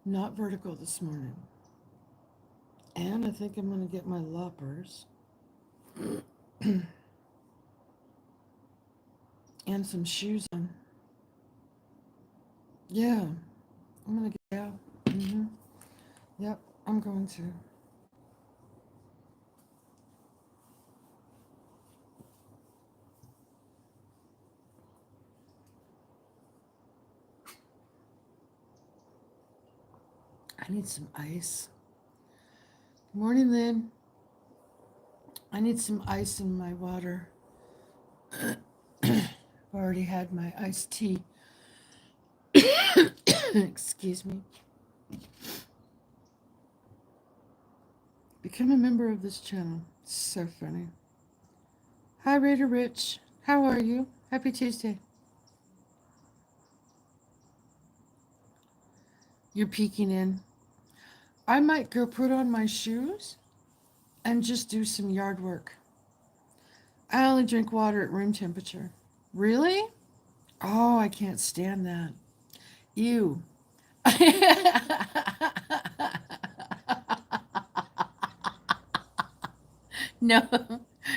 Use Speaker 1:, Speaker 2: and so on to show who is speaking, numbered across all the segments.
Speaker 1: Not vertical this morning. And I think I'm going to get my loppers and some shoes on. Yeah, I'm going to get out. Yep, I'm going to. I need some ice. Morning, Lynn. I need some ice in my water. I've already had my iced tea. Excuse me. Become a member of this channel. It's so funny. Hi, Raider Rich. How are you? Happy Tuesday. You're peeking in. I might go put on my shoes and just do some yard work. I only drink water at room temperature. Really? Oh, I can't stand that. Ew. No,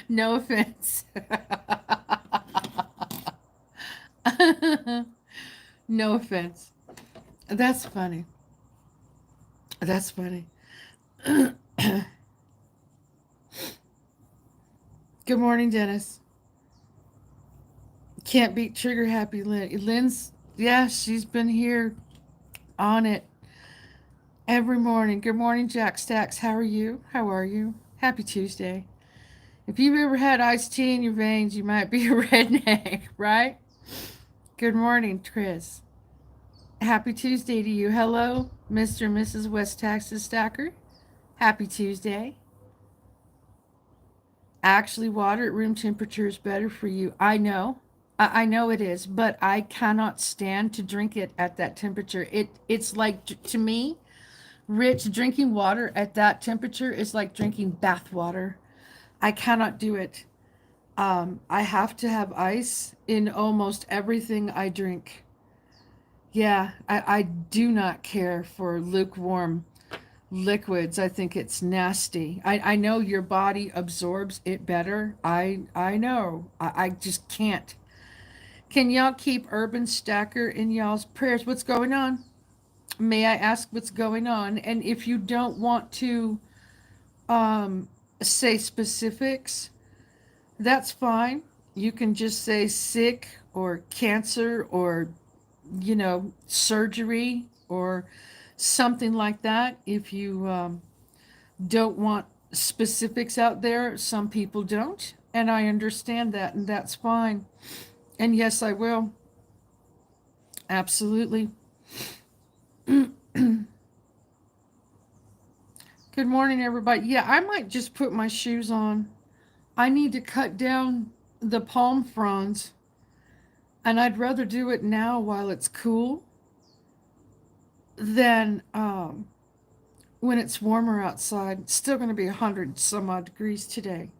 Speaker 1: no offense. No offense. That's funny. That's funny. Good morning, Dennis. Can't beat trigger happy Lynn. Lynn's, yeah, she's been here on it every morning. Good morning, Jack Stacks. How are you? How are you? Happy Tuesday. If you've ever had iced tea in your veins, you might be a redneck, right? Good morning, Chris. Happy Tuesday to you. Hello, Mr. and Mrs. West Texas Stacker. Happy Tuesday. Actually, water at room temperature is better for you. I know. I know it is, but I cannot stand to drink it at that temperature. It's like to me, Rich, drinking water at that temperature is like drinking bath water. I cannot do it. I have to have ice in almost everything I drink. Yeah, I do not care for lukewarm liquids. I think it's nasty. I know your body absorbs it better. I know. I just can't. Can y'all keep Urban Stacker in y'all's prayers? What's going on? May I ask what's going on? And if you don't want to say specifics, that's fine. You can just say sick or cancer or, surgery or something like that. If you don't want specifics out there, some people don't. And I understand that, and that's fine. And yes, I will. Absolutely. Good morning, everybody. Yeah, I might just put my shoes on. I need to cut down the palm fronds, and I'd rather do it now while it's cool than when it's warmer outside. It's still going to be 100 some odd degrees today.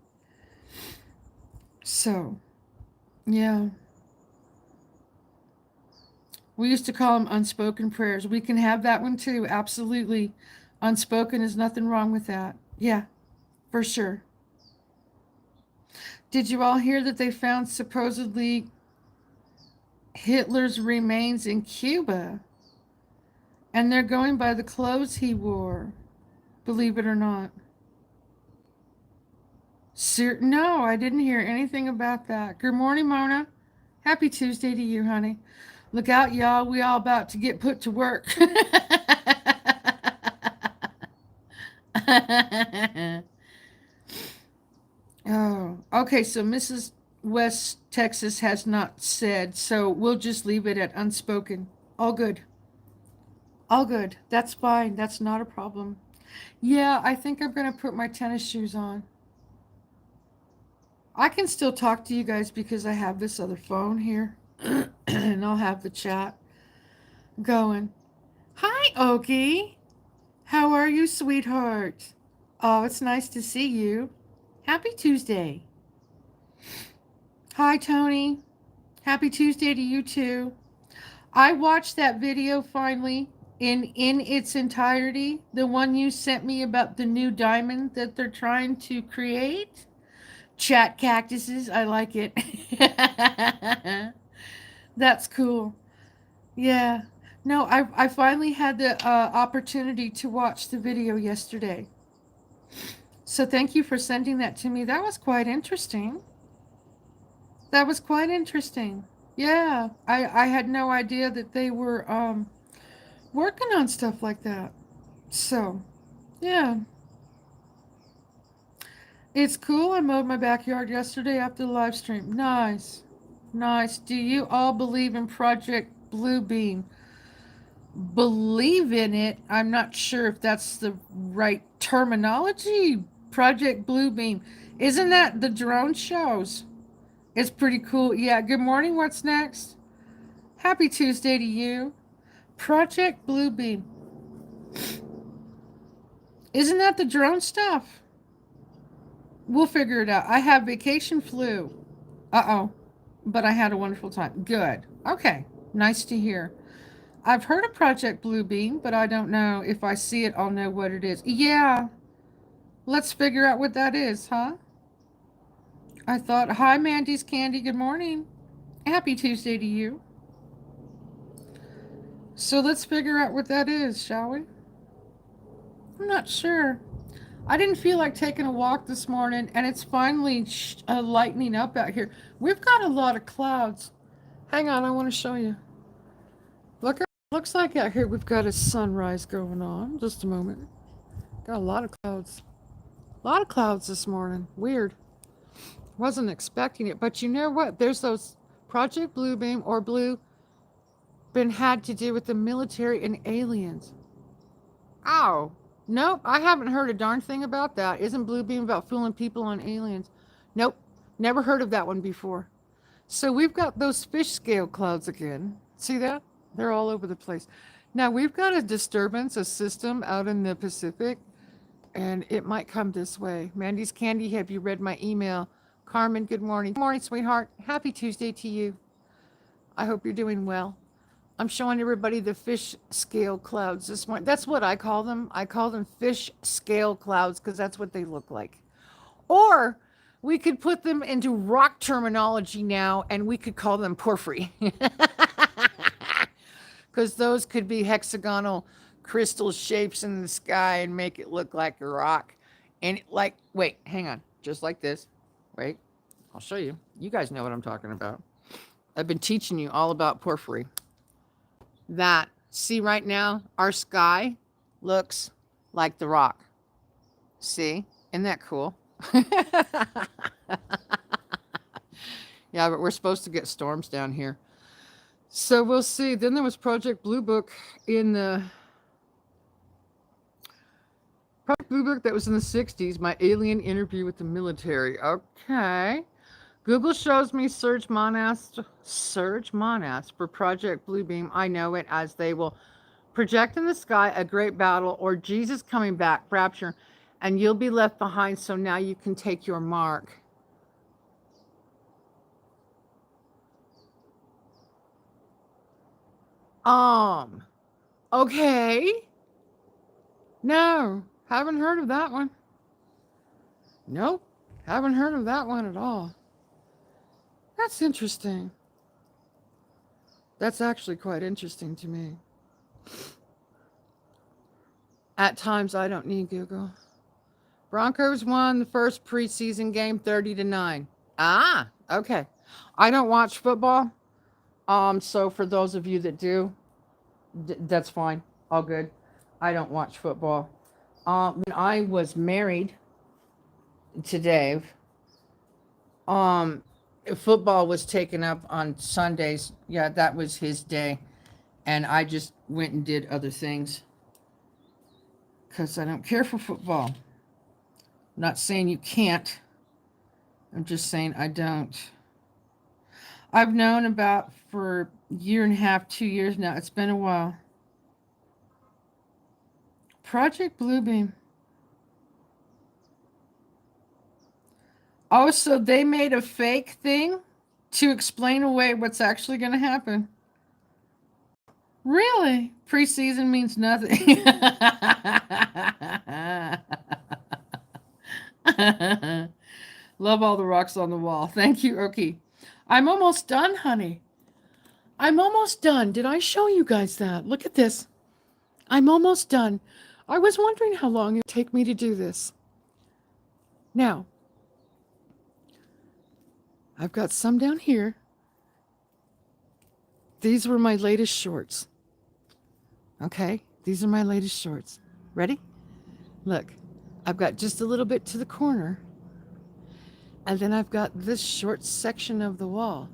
Speaker 1: So, yeah. We used to call them unspoken prayers. We can have that one too. Absolutely. Unspoken is nothing wrong with that. Yeah, for sure. Did you all hear that they found supposedly Hitler's remains in Cuba? And they're going by the clothes he wore, believe it or not. No, I didn't hear anything about that. Good morning, Mona. Happy Tuesday to you, honey. Look out, y'all. We all about to get put to work. Oh, okay. So Mrs. West Texas has not said, so we'll just leave it at unspoken. All good. All good. That's fine. That's not a problem. Yeah, I think I'm going to put my tennis shoes on. I can still talk to you guys because I have this other phone here and I'll have the chat going. Hi, Okie. How are you, sweetheart? Oh, it's nice to see you. Happy Tuesday. Hi, Tony. Happy Tuesday to you too. I watched that video finally. in its entirety, the one you sent me about the new diamond that they're trying to create. Chat cactuses, I like it. That's cool. Yeah. No, I finally had the opportunity to watch the video yesterday. So thank you for sending that to me. That was quite interesting. That was quite interesting. Yeah, I had no idea that they were working on stuff like that. So, yeah, it's cool. I mowed my backyard yesterday after the live stream. Nice. Nice. Do you all believe in Project Bluebeam? Believe in it. I'm not sure if that's the right terminology. Project Bluebeam. Isn't that the drone shows? It's pretty cool. Yeah, good morning. What's next? Happy Tuesday to you. Project Bluebeam. Isn't that the drone stuff? We'll figure it out. I have vacation flu. Uh-oh. But I had a wonderful time. Good. Okay. Nice to hear. I've heard of Project Bluebeam, but I don't know. If I see it, I'll know what it is. Yeah. Let's figure out what that is, huh? I thought, hi, Mandy's Candy. Good morning. Happy Tuesday to you. So let's figure out what that is, shall we? I'm not sure. I didn't feel like taking a walk this morning, and it's finally lightening up out here. We've got a lot of clouds. Hang on, I want to show you. Look, looks like out here we've got a sunrise going on. Just a moment. Got a lot of clouds. A lot of clouds this morning. Weird. Wasn't expecting it, but you know what? There's those Project Bluebeam or Blue been had to do with the military and aliens. Oh, nope, I haven't heard a darn thing about that. Isn't Bluebeam about fooling people on aliens? Nope, never heard of that one before. So we've got those fish scale clouds again. See that? They're all over the place. Now we've got a disturbance, a system out in the Pacific, and it might come this way. Mandy's Candy, have you read my email? Carmen, good morning. Good morning, sweetheart. Happy Tuesday to you. I hope you're doing well. I'm showing everybody the fish scale clouds this morning. That's what I call them. I call them fish scale clouds because that's what they look like. Or we could put them into rock terminology now and we could call them porphyry. Because those could be hexagonal crystal shapes in the sky and make it look like a rock. And like, wait, hang on. Just like this. Wait, I'll show you. You guys know what I'm talking about. I've been teaching you all about porphyry. That, see right now, our sky looks like the rock. See? Isn't that cool? Yeah, but we're supposed to get storms down here. So we'll see. Then there was Project Blue Book in the Project Blue Book that was in the 60s, my alien interview with the military. Okay. Google shows me Surge Monast for Project Bluebeam. I know it as they will project in the sky a great battle or Jesus coming back, rapture, and you'll be left behind. So now you can take your mark. Okay. No, haven't heard of that one. Nope, haven't heard of that one at all. That's interesting. That's actually quite interesting to me. At times, I don't need Google. Broncos won the first preseason game 30-9. Ah, okay. I don't watch football. So for those of you that do, that's fine. All good. I don't watch football. When I was married to Dave, football was taken up on Sundays. Yeah, that was his day. And I just went and did other things because I don't care for football. I'm not saying you can't. I'm just saying I don't. I've known about for a year and a half, 2 years now. It's been a while. Project Bluebeam. Oh, so they made a fake thing to explain away what's actually going to happen. Really? Preseason means nothing. Love all the rocks on the wall. Thank you, Oki. I'm almost done, honey. I'm almost done. Did I show you guys that? Look at this. I'm almost done. I was wondering how long it would take me to do this. Now, I've got some down here. These were my latest shorts. Okay, these are my latest shorts. Ready? Look, I've got just a little bit to the corner. And then I've got this short section of the wall.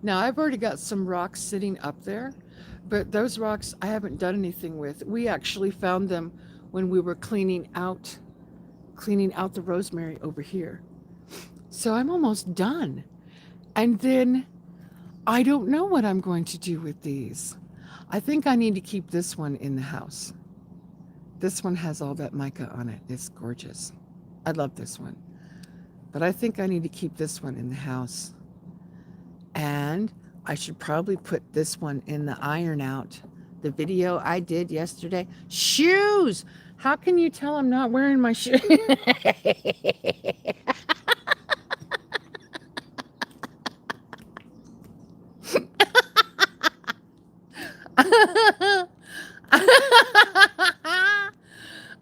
Speaker 1: Now, I've already got some rocks sitting up there, but those rocks I haven't done anything with. We actually found them when we were cleaning out the rosemary over here. So I'm almost done. And then I don't know what I'm going to do with these. I think I need to keep this one in the house. This one has all that mica on it. It's gorgeous. I love this one. But I think I need to keep this one in the house. And I should probably put this one in the iron out. The video I did yesterday. Shoes! How can you tell I'm not wearing my shoes?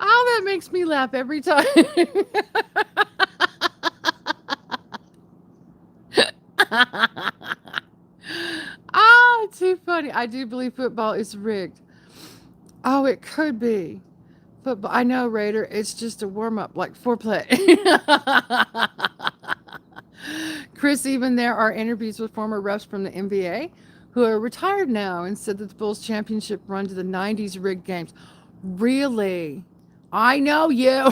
Speaker 1: Oh, that makes me laugh every time. Oh, too funny. I do believe football is rigged. Oh, it could be. Football. I know, Raider. It's just a warm up, like foreplay. Chris, even there are interviews with former refs from the NBA who are retired now and said that the Bulls championship run to the 90s rigged games. Really? I know you.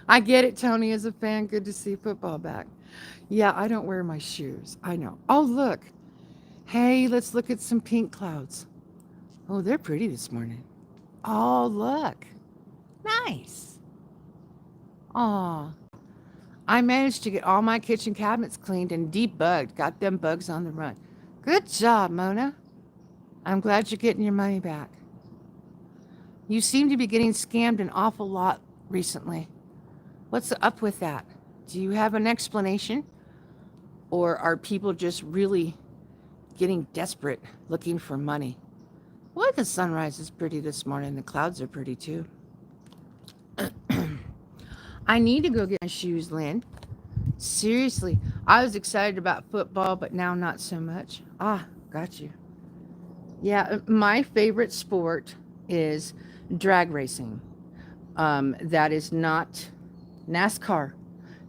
Speaker 1: I get it, Tony. As a fan, good to see football back. Yeah, I don't wear my shoes. I know. Oh, look. Hey, let's look at some pink clouds. Oh, they're pretty this morning. Oh, look. Nice. Aw. I managed to get all my kitchen cabinets cleaned and debugged. Got them bugs on the run. Good job, Mona. I'm glad you're getting your money back. You seem to be getting scammed an awful lot recently. What's up with that? Do you have an explanation? Or are people just really getting desperate looking for money? Well, the sunrise is pretty this morning. The clouds are pretty too. I need to go get my shoes, Lynn. Seriously, I was excited about football, but now not so much. Ah, got you. Yeah, my favorite sport is drag racing. That is not NASCAR.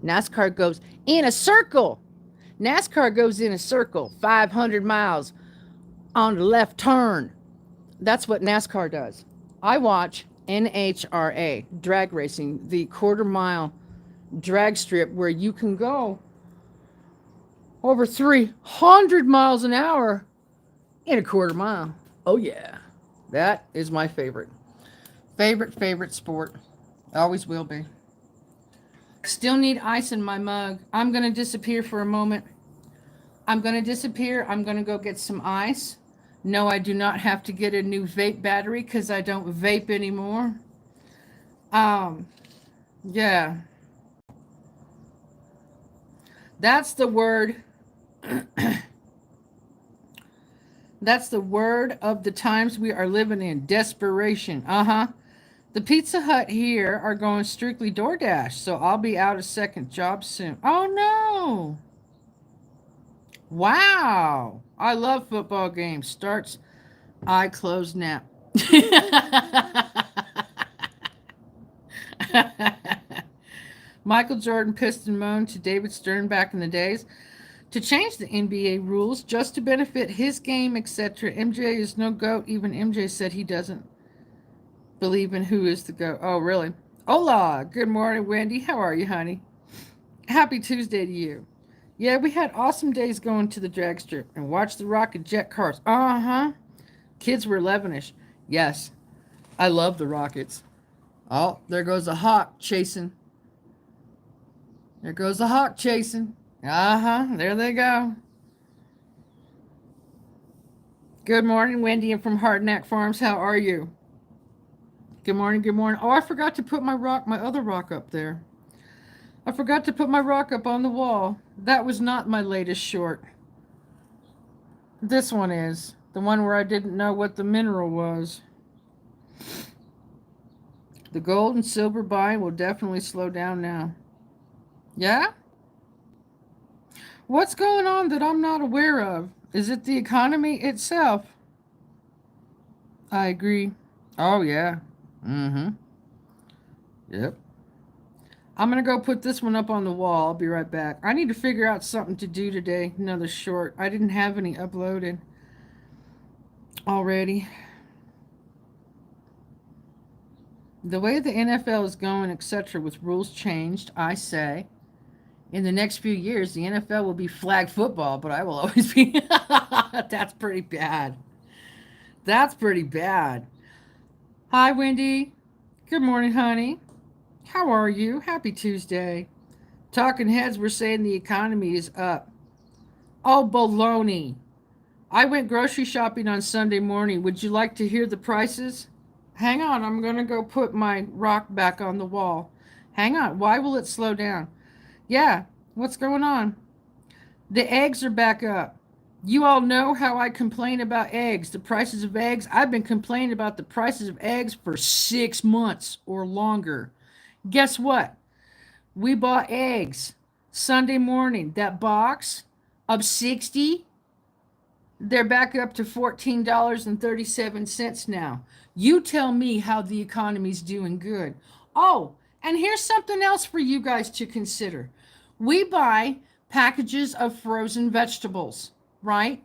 Speaker 1: NASCAR goes in a circle. NASCAR goes in a circle, 500 miles on the left turn. That's what NASCAR does. I watch NHRA, drag racing, the quarter mile drag strip where you can go over 300 miles an hour in a quarter mile. Oh, yeah. That is my favorite. Favorite sport. Always will be. Still need ice in my mug. I'm going to disappear for a moment. I'm going to disappear. I'm going to go get some ice. No, I do not have to get a new vape battery because I don't vape anymore. Yeah. That's the word. That's the word of the times we are living in. Desperation. Uh-huh. The Pizza Hut here are going strictly DoorDash, so I'll be out of second job soon. Oh, no. Wow. I love football games. Starts, I close nap. Michael Jordan pissed and moaned to David Stern back in the days to change the NBA rules just to benefit his game, etc. MJ is no GOAT. Even MJ said he doesn't believe in who is the GOAT. Oh, really? Hola. Good morning, Wendy. How are you, honey? Happy Tuesday to you. Yeah, we had awesome days going to the drag strip and watched the rocket jet cars. Uh-huh. Kids were 11ish. Yes, I love the rockets. Oh, there goes a hawk chasing. There goes a hawk chasing. Uh-huh, there they go. Good morning, Wendy. I'm from Hardnack Farms. How are you? Good morning. Good morning. Oh, I forgot to put my other rock up there. I forgot to put my rock up on the wall. That was not my latest short. This one is the one where I didn't know what the mineral was. The gold and silver buying will definitely slow down now. Yeah? What's going on that I'm not aware of? Is it the economy itself? I agree. Oh, yeah. Mm hmm. Yep. I'm going to go put this one up on the wall. I'll be right back. I need to figure out something to do today. Another short. I didn't have any uploaded already. The way the NFL is going, etc., with rules changed, I say in the next few years, the NFL will be flag football, but I will always be. That's pretty bad. That's pretty bad. Hi, Wendy. Good morning, honey. How are you? Happy Tuesday. Talking heads were saying the economy is up. Oh, baloney. I went grocery shopping on Sunday morning. Would you like to hear the prices? Hang on, I'm going to go put my rock back on the wall. Hang on, why will it slow down? Yeah, what's going on? The eggs are back up. You all know how I complain about eggs, the prices of eggs. I've been complaining about the prices of eggs for 6 months or longer. Guess what? We bought eggs Sunday morning. That box of 60, they're back up to $14.37 now. You tell me how the economy's doing good. Oh, and here's something else for you guys to consider. We buy packages of frozen vegetables, right?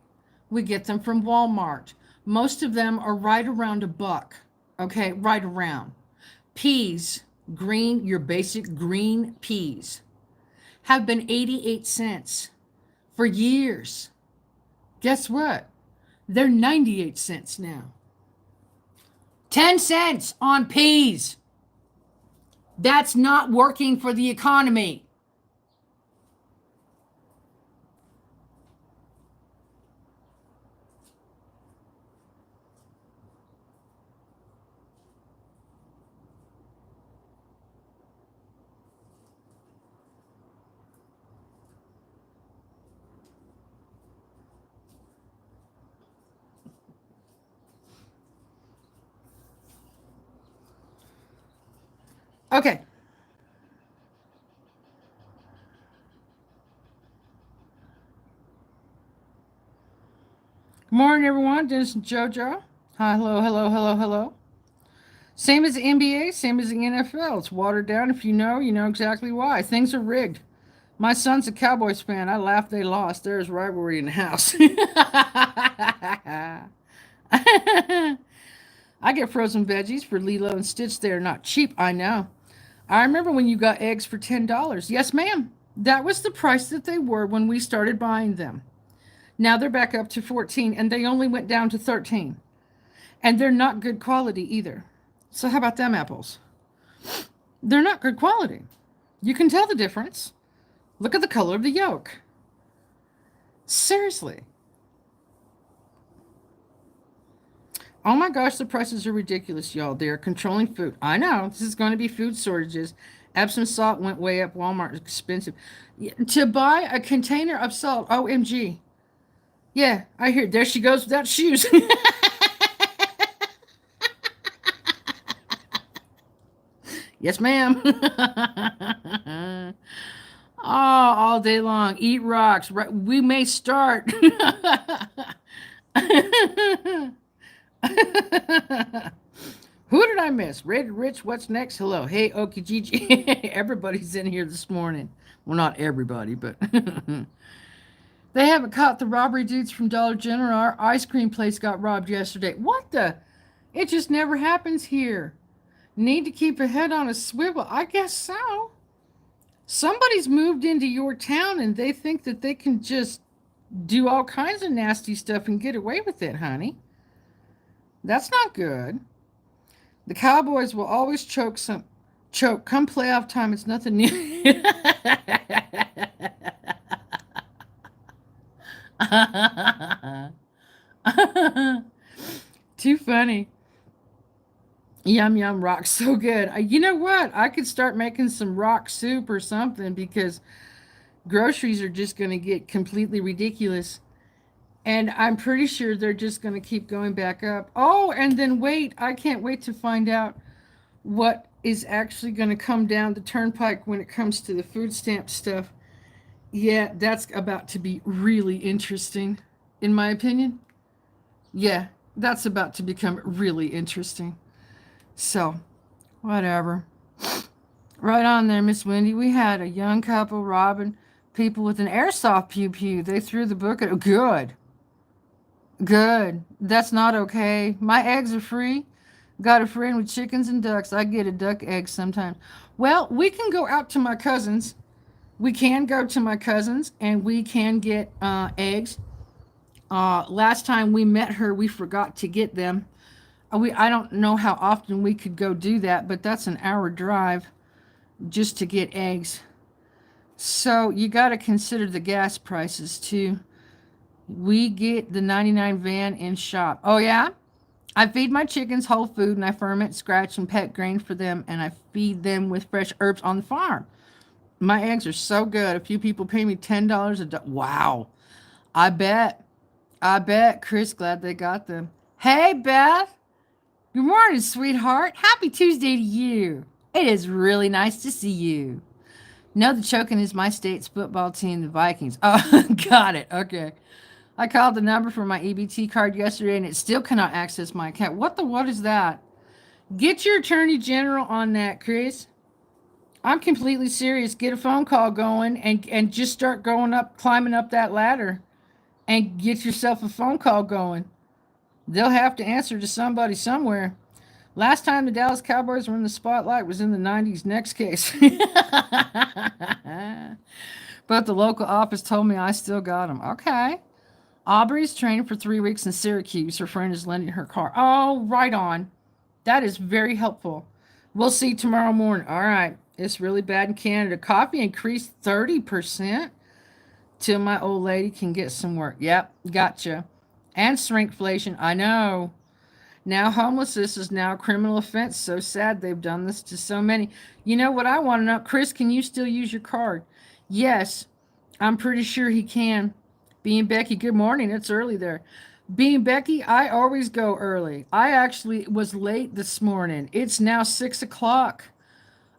Speaker 1: We get them from Walmart. Most of them are right around a buck. Okay, right around. Peas, green, your basic green peas, have been 88 cents for years. Guess what? They're 98 cents now. 10 cents on peas. That's not working for the economy. Okay. Good morning, everyone. Dennis and JoJo. Hi, hello, hello, hello, hello. Same as the NBA, same as the NFL. It's watered down. If you know exactly why. Things are rigged. My son's a Cowboys fan. I laughed they lost. There's rivalry in the house. I get frozen veggies for Lilo and Stitch. They're not cheap, I know. I remember when you got eggs for $10. Yes, ma'am. That was the price that they were when we started buying them. Now they're back up to 14 and they only went down to 13. And they're not good quality either. So how about them apples? They're not good quality. You can tell the difference. Look at the color of the yolk. Seriously. Oh my gosh, the prices are ridiculous, y'all. They are controlling food. I know. This is going to be food shortages. Epsom salt went way up. Walmart is expensive. To buy a container of salt, OMG. Yeah, I hear. There she goes without shoes. Yes, ma'am. Oh, all day long. Eat rocks. Right. We may start. Who did I miss? Red Rich, what's next? Hello. Hey, Okie Gigi. Everybody's in here this morning. Well, not everybody, but they haven't caught the robbery dudes from Dollar General. Our ice cream place got robbed yesterday. What the? It just never happens here. Need to keep a head on a swivel. I guess so. Somebody's moved into your town and they think that they can just do all kinds of nasty stuff and get away with it, honey. That's not good. The Cowboys will always choke. Come playoff time, it's nothing new. Too funny. Yum yum rock so good. You know what? I could start making some rock soup or something because groceries are just going to get completely ridiculous. And I'm pretty sure they're just going to keep going back up. Oh, and then wait, I can't wait to find out what is actually going to come down the turnpike when it comes to the food stamp stuff. Yeah, that's about to be really interesting, in my opinion. Yeah, that's about to become really interesting. So, whatever. Right on there, Miss Wendy. We had a young couple robbing people with an airsoft pew pew. They threw the book at. Good, good. That's not okay. My eggs are free. Got a friend with chickens and ducks. I get a duck egg sometimes. Well, we can go out to my cousins. We can go to my cousins and we can get eggs. Last time we met her, we forgot to get them. I don't know how often we could go do that, but that's an hour drive just to get eggs. So you got to consider the gas prices too. We get the 99 van in shop. Oh yeah? I feed my chickens whole food and I ferment, scratch, and pet grain for them and I feed them with fresh herbs on the farm. My eggs are so good. A few people pay me $10 a day. Wow. I bet. I bet. Chris, glad they got them. Hey, Beth. Good morning, sweetheart. Happy Tuesday to you. It is really nice to see you. No, the choking is my state's football team, the Vikings. Oh, got it. Okay. I called the number for my EBT card yesterday and it still cannot access my account. What is that? Get your attorney general on that, Chris. I'm completely serious. Get a phone call going and just start going up, climbing up that ladder and get yourself a phone call going. They'll have to answer to somebody somewhere. Last time the Dallas Cowboys were in the spotlight was in the 90s. Next case. But the local office told me I still got them. Okay. Aubrey's training for 3 weeks in Syracuse. Her friend is lending her car. Oh, right on. That is very helpful. We'll see tomorrow morning. All right. It's really bad in Canada. Coffee increased 30% till my old lady can get some work. Yep, gotcha. And shrinkflation. I know. Now homelessness is now a criminal offense. So sad they've done this to so many. You know what I want to know? Chris, can you still use your card? Yes, I'm pretty sure he can. Being Becky, good morning. It's early there. Being Becky, I always go early. I actually was late this morning. It's now 6 o'clock.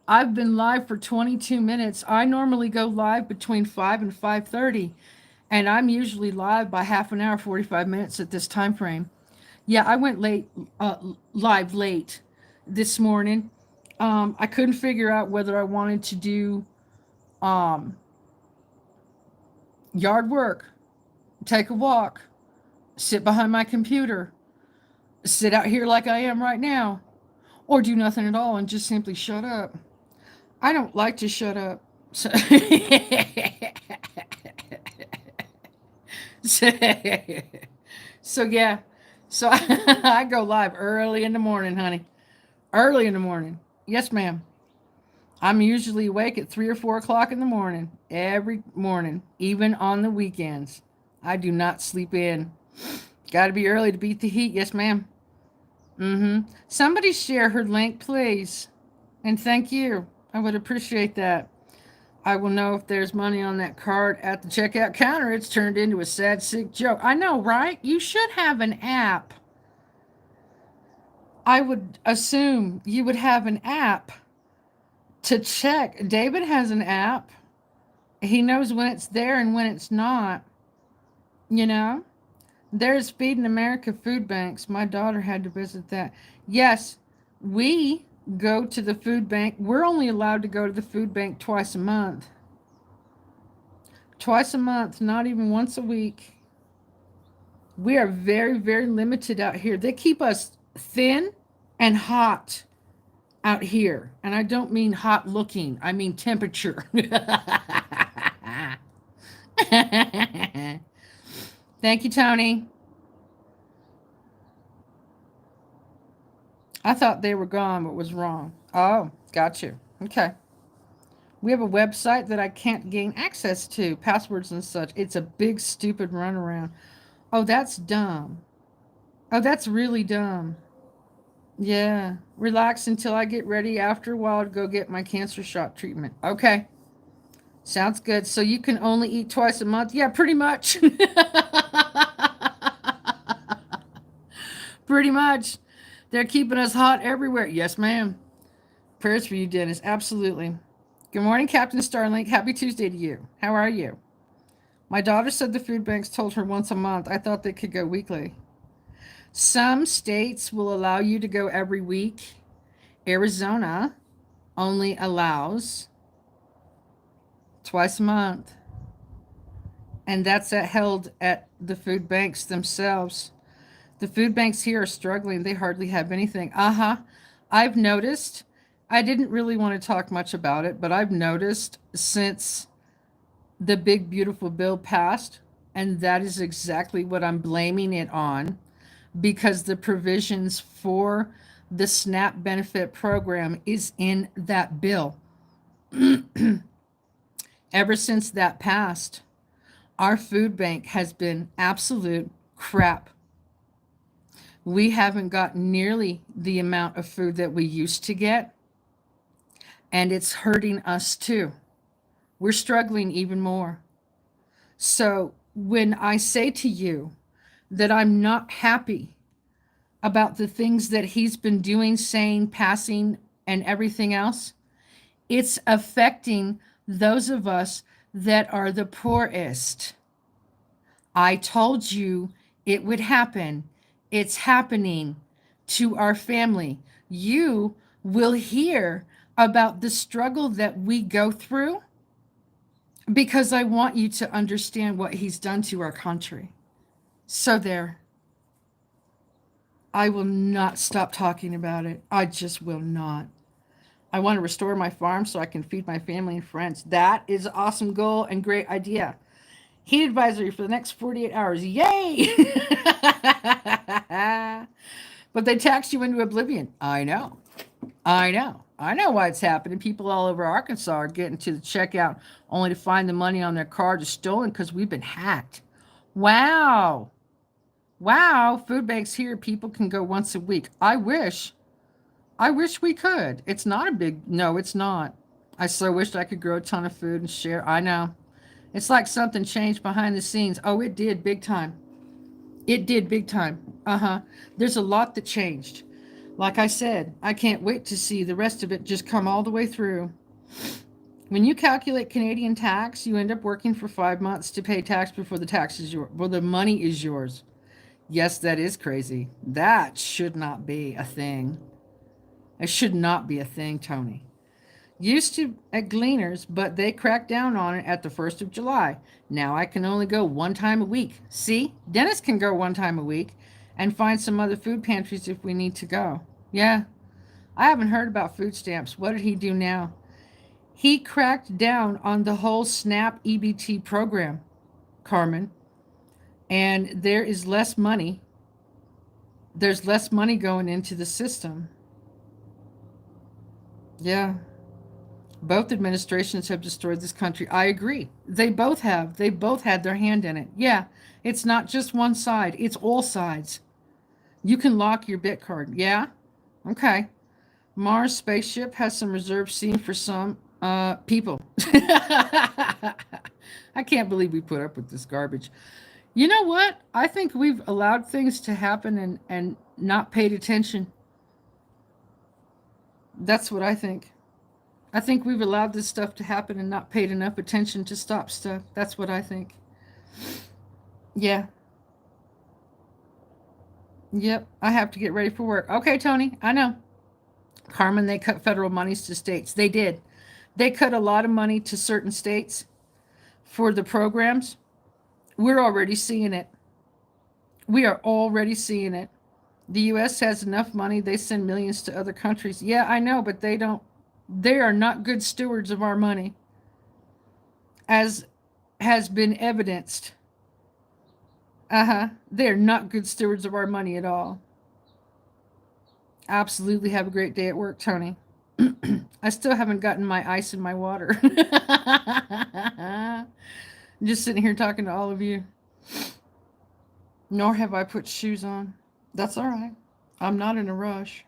Speaker 1: I've been live for 22 minutes. I normally go live between 5 and 5:30, and I'm usually live by half an hour, 45 minutes at this time frame. Yeah, I went live late this morning. I couldn't figure out whether I wanted to do um, yard work, take a walk, sit behind my computer, sit out here like I am right now, or do nothing at all and just simply shut up. I don't like to shut up. So, so, so yeah. So I go live early in the morning, honey. Early in the morning. Yes, ma'am. I'm usually awake at 3 or 4 o'clock in the morning. Every morning. Even on the weekends. I do not sleep in. Gotta be early to beat the heat. Yes, ma'am. Mm-hmm. Somebody share her link, please. And thank you. I would appreciate that. I will know if there's money on that card at the checkout counter. It's turned into a sad, sick joke. I know, right? You should have an app. I would assume you would have an app to check. David has an app. He knows when it's there and when it's not. You know? There's Feeding America food banks. My daughter had to visit that. Yes, we go to the food bank. We're only allowed to go to the food bank twice a month. Twice a month, not even once a week. We are very, very limited out here. They keep us thin and hot out here. And I don't mean hot looking, I mean temperature. Thank you, Tony. I thought they were gone, but was wrong. Oh, got you. Okay. We have a website that I can't gain access to, passwords and such. It's a big, stupid runaround. Oh, that's dumb. Oh, that's really dumb. Yeah. Relax until I get ready after a while to go get my cancer shot treatment. Okay. Sounds good. So you can only eat twice a month? Yeah, pretty much. Pretty much. They're keeping us hot everywhere. Yes, ma'am. Prayers for you, Dennis. Absolutely. Good morning, Captain Starlink. Happy Tuesday to you. How are you? My daughter said the food banks told her once a month. I thought they could go weekly. Some states will allow you to go every week. Arizona only allows twice a month. And that's held at the food banks themselves. The food banks here are struggling. They hardly have anything. I've noticed, I didn't really want to talk much about it, but I've noticed since the big, beautiful bill passed, and that is exactly what I'm blaming it on, because the provisions for the SNAP benefit program is in that bill. Ever since that passed, our food bank has been absolute crap. We haven't got nearly the amount of food that we used to get, and it's hurting us too. We're struggling even more. So when I say to you that I'm not happy about the things that he's been doing, saying, passing, and everything else, it's affecting those of us that are the poorest. I told you it would happen. It's happening to our family. You will hear about the struggle that we go through because I want you to understand what he's done to our country. So, there, I will not stop talking about it. I just will not. I want to restore my farm so I can feed my family and friends. That is an awesome goal and great idea. Heat advisory for the next 48 hours. Yay! But they tax you into oblivion. I know. I know. I know why it's happening. People all over Arkansas are getting to the checkout only to find the money on their card is stolen because we've been hacked. Wow. Wow. Food banks here, people can go once a week. I wish. I wish we could. It's not a big, no, it's not. I so wished I could grow a ton of food and share. I know. It's like something changed behind the scenes. Oh, it did big time. It did big time. There's a lot that changed. Like I said, I can't wait to see the rest of it just come all the way through. When you calculate Canadian tax, you end up working for 5 months to pay tax before the tax is yours. Well, the money is yours. Yes, that is crazy. That should not be a thing. It should not be a thing, Tony. Used to at Gleaners, but they cracked down on it at the 1st of July. Now I can only go one time a week. See? Dennis can go one time a week and find some other food pantries if we need to go. Yeah. I haven't heard about food stamps. What did he do now? He cracked down on the whole SNAP EBT program, Carmen, and there is less money. There's less money going into the system. Yeah. Both administrations have destroyed this country. I agree. They both have. They both had their hand in it. Yeah, it's not just one side, it's all sides. You can lock your bit card. Yeah? Okay. Mars spaceship has some reserved seating for some people. I can't believe we put up with this garbage. You know what? I think we've allowed things to happen and not paid attention. That's what I think. I think we've allowed this stuff to happen and not paid enough attention to stop stuff. That's what I think. Yeah. Yep. I have to get ready for work. Okay, Tony. I know. Carmen, they cut federal monies to states. They did. They cut a lot of money to certain states for the programs. We're already seeing it. We are already seeing it. The U.S. has enough money. They send millions to other countries. Yeah, I know, but they don't. They are not good stewards of our money, as has been evidenced. They're not good stewards of our money at all. Absolutely. Have a great day at work, Tony. I still haven't gotten my ice in my water. I'm just sitting here talking to all of you. Nor have I put shoes on. That's all right. I'm not in a rush.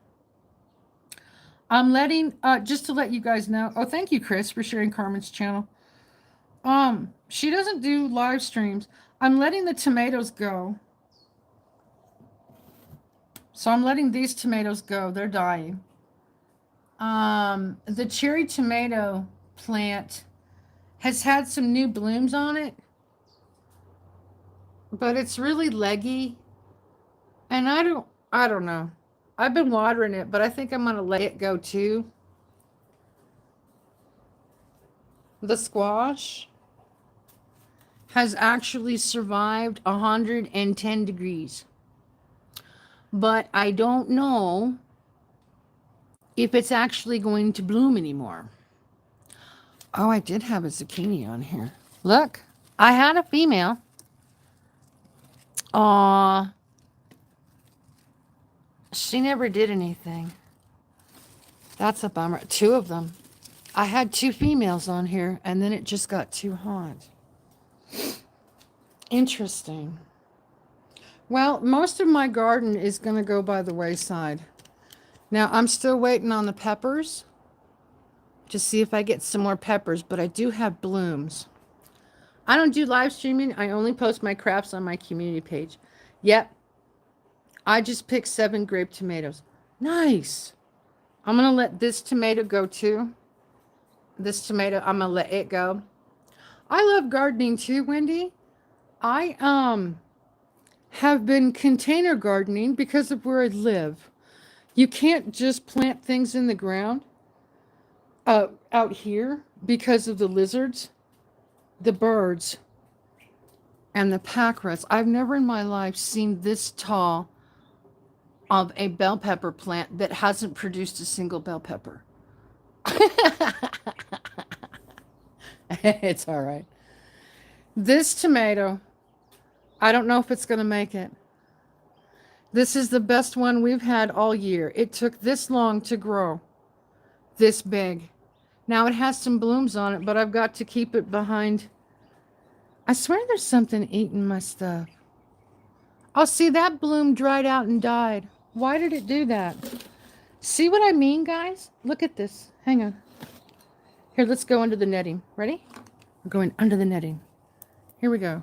Speaker 1: I'm letting just to let you guys know. Oh, thank you, Chris, for sharing Carmen's channel. She doesn't do live streams. I'm letting the tomatoes go. So I'm letting these tomatoes go. They're dying. The cherry tomato plant has had some new blooms on it, but it's really leggy, and I don't know. I've been watering it, but I think I'm gonna let it go too. The squash has actually survived 110 degrees, but I don't know if it's actually going to bloom anymore. Oh, I did have a zucchini on here. Look, I had a female. Aw, she never did anything. That's a bummer. Two of them. I had two females on here, and then it just got too hot. Interesting. Well, most of my garden is going to go by the wayside. Now, I'm still waiting on the peppers to see if I get some more peppers, but I do have blooms. I don't do live streaming. I only post my crafts on my community page. Yep. I just picked 7 grape tomatoes. Nice. I'm going to let this tomato go too. This tomato, I'm going to let it go. I love gardening too, Wendy. I have been container gardening because of where I live. You can't just plant things in the ground out here because of the lizards, the birds, and the pack rats. I've never in my life seen this tall of a bell pepper plant that hasn't produced a single bell pepper. It's all right. This tomato, I don't know if it's going to make it. This is the best one we've had all year. It took this long to grow, this big. Now it has some blooms on it, but I've got to keep it behind. I swear there's something eating my stuff. Oh, see, that bloom dried out and died. Why did it do that? See what I mean, guys? Look at this. Hang on. Here, let's go under the netting. Ready? We're going under the netting. Here we go.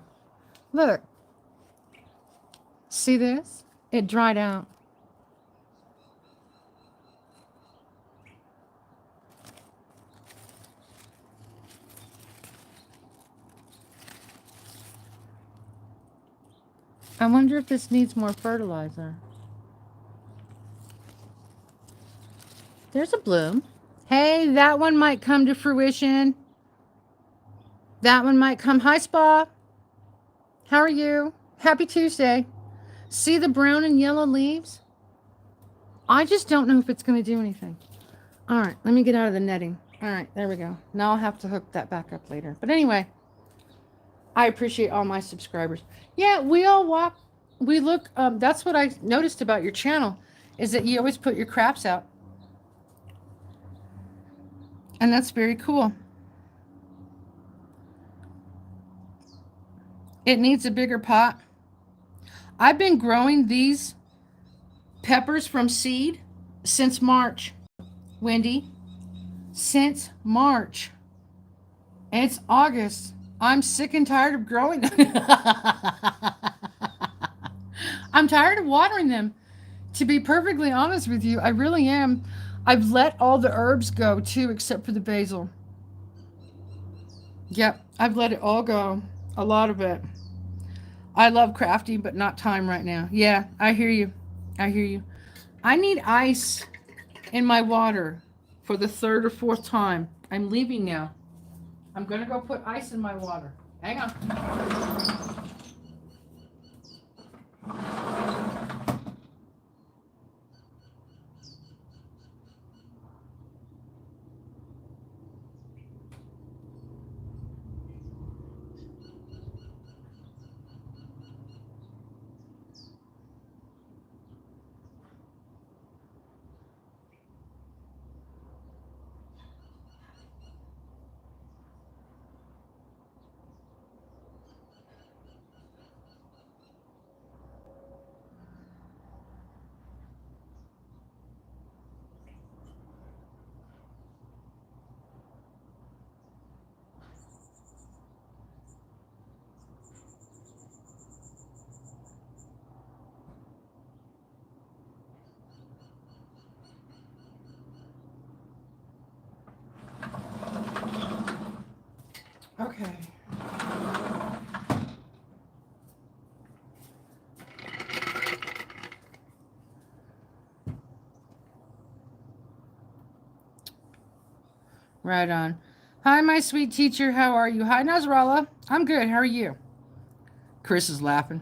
Speaker 1: Look. See this? It dried out. I wonder if this needs more fertilizer. There's a bloom. Hey, that one might come to fruition. That one might come. Hi, Spa. How are you? Happy Tuesday. See the brown and yellow leaves? I just don't know if it's going to do anything. All right, let me get out of the netting. All right, there we go. Now I'll have to hook that back up later. But anyway, I appreciate all my subscribers. Yeah, we all walk. We look. That's what I noticed about your channel, is that you always put your crafts out. And that's very cool. It needs a bigger pot. I've been growing these peppers from seed since March, Wendy. Since March. And it's August. I'm sick and tired of growing them. I'm tired of watering them. To be perfectly honest with you, I really am. I've let all the herbs go too, except for the basil. Yep, I've let it all go. A lot of it. I love crafting, but not time right now. Yeah, I hear you. I hear you. I need ice in my water for the 3rd or 4th time. I'm leaving now. I'm going to go put ice in my water. Hang on. Right on. Hi, my sweet teacher. How are you? Hi, Nasrallah. I'm good. How are you? Chris is laughing.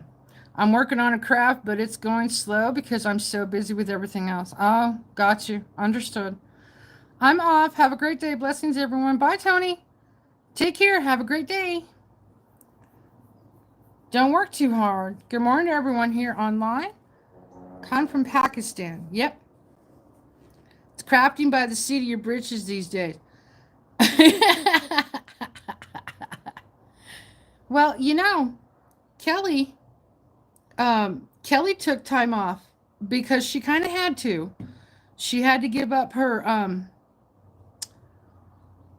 Speaker 1: I'm working on a craft, but it's going slow because I'm so busy with everything else. Oh, got you. Understood. I'm off. Have a great day. Blessings, everyone. Bye, Tony. Take care. Have a great day. Don't work too hard. Good morning to everyone here online. Khan from Pakistan. Yep. It's crafting by the seat of your britches these days. Well, Kelly, Kelly took time off because she kind of had to. She had to give up her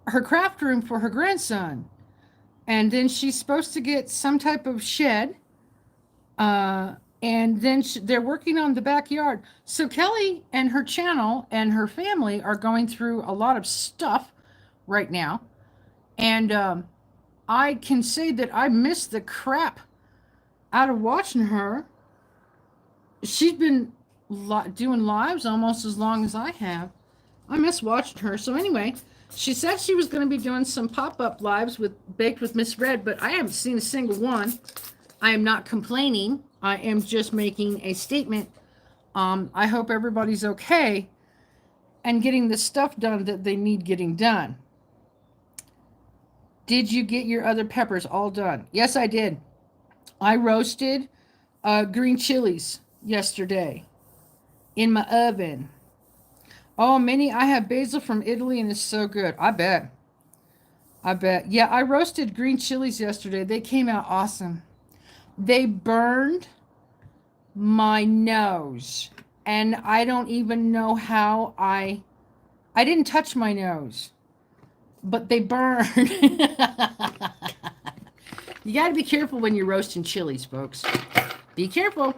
Speaker 1: craft room for her grandson, and then she's supposed to get some type of shed. And then they're working on the backyard. So Kelly and her channel and her family are going through a lot of stuff right now, and I can say that I miss the crap out of watching her. She's been doing lives almost as long as I have. I miss watching her. So anyway, she said she was going to be doing some pop-up lives with Baked with Miss Red, but I haven't seen a single one. I am not complaining. I am just making a statement. I hope everybody's okay and getting the stuff done that they need getting done. Did you get your other peppers all done? Yes, I did. I roasted green chilies yesterday in my oven. Oh, Minnie, I have basil from Italy and it's so good. I bet. I bet. Yeah, I roasted green chilies yesterday. They came out awesome. They burned my nose. And I don't even know how I didn't touch my nose. But they burned. You got to be careful when you're roasting chilies, folks. Be careful.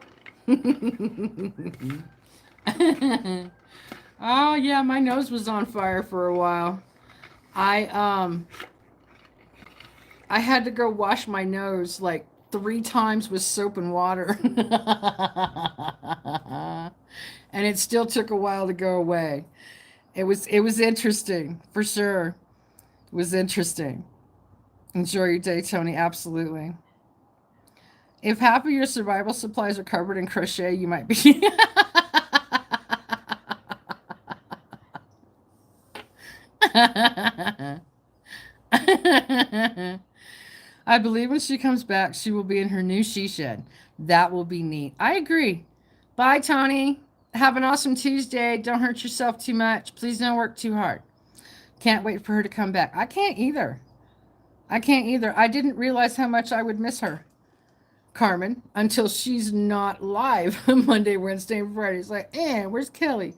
Speaker 1: Oh yeah, my nose was on fire for a while. I I had to go wash my nose like 3 times with soap and water. And it still took a while to go away. It was interesting, for sure. It was interesting. Enjoy your day, Tony. Absolutely. If half of your survival supplies are covered in crochet, you might be. I believe when she comes back, she will be in her new she shed. That will be neat. I agree. Bye, Tony. Have an awesome Tuesday. Don't hurt yourself too much. Please don't work too hard. Can't wait for her to come back. I can't either. I can't either. I didn't realize how much I would miss her, Carmen, until she's not live Monday, Wednesday, and Friday. It's like, where's Kelly?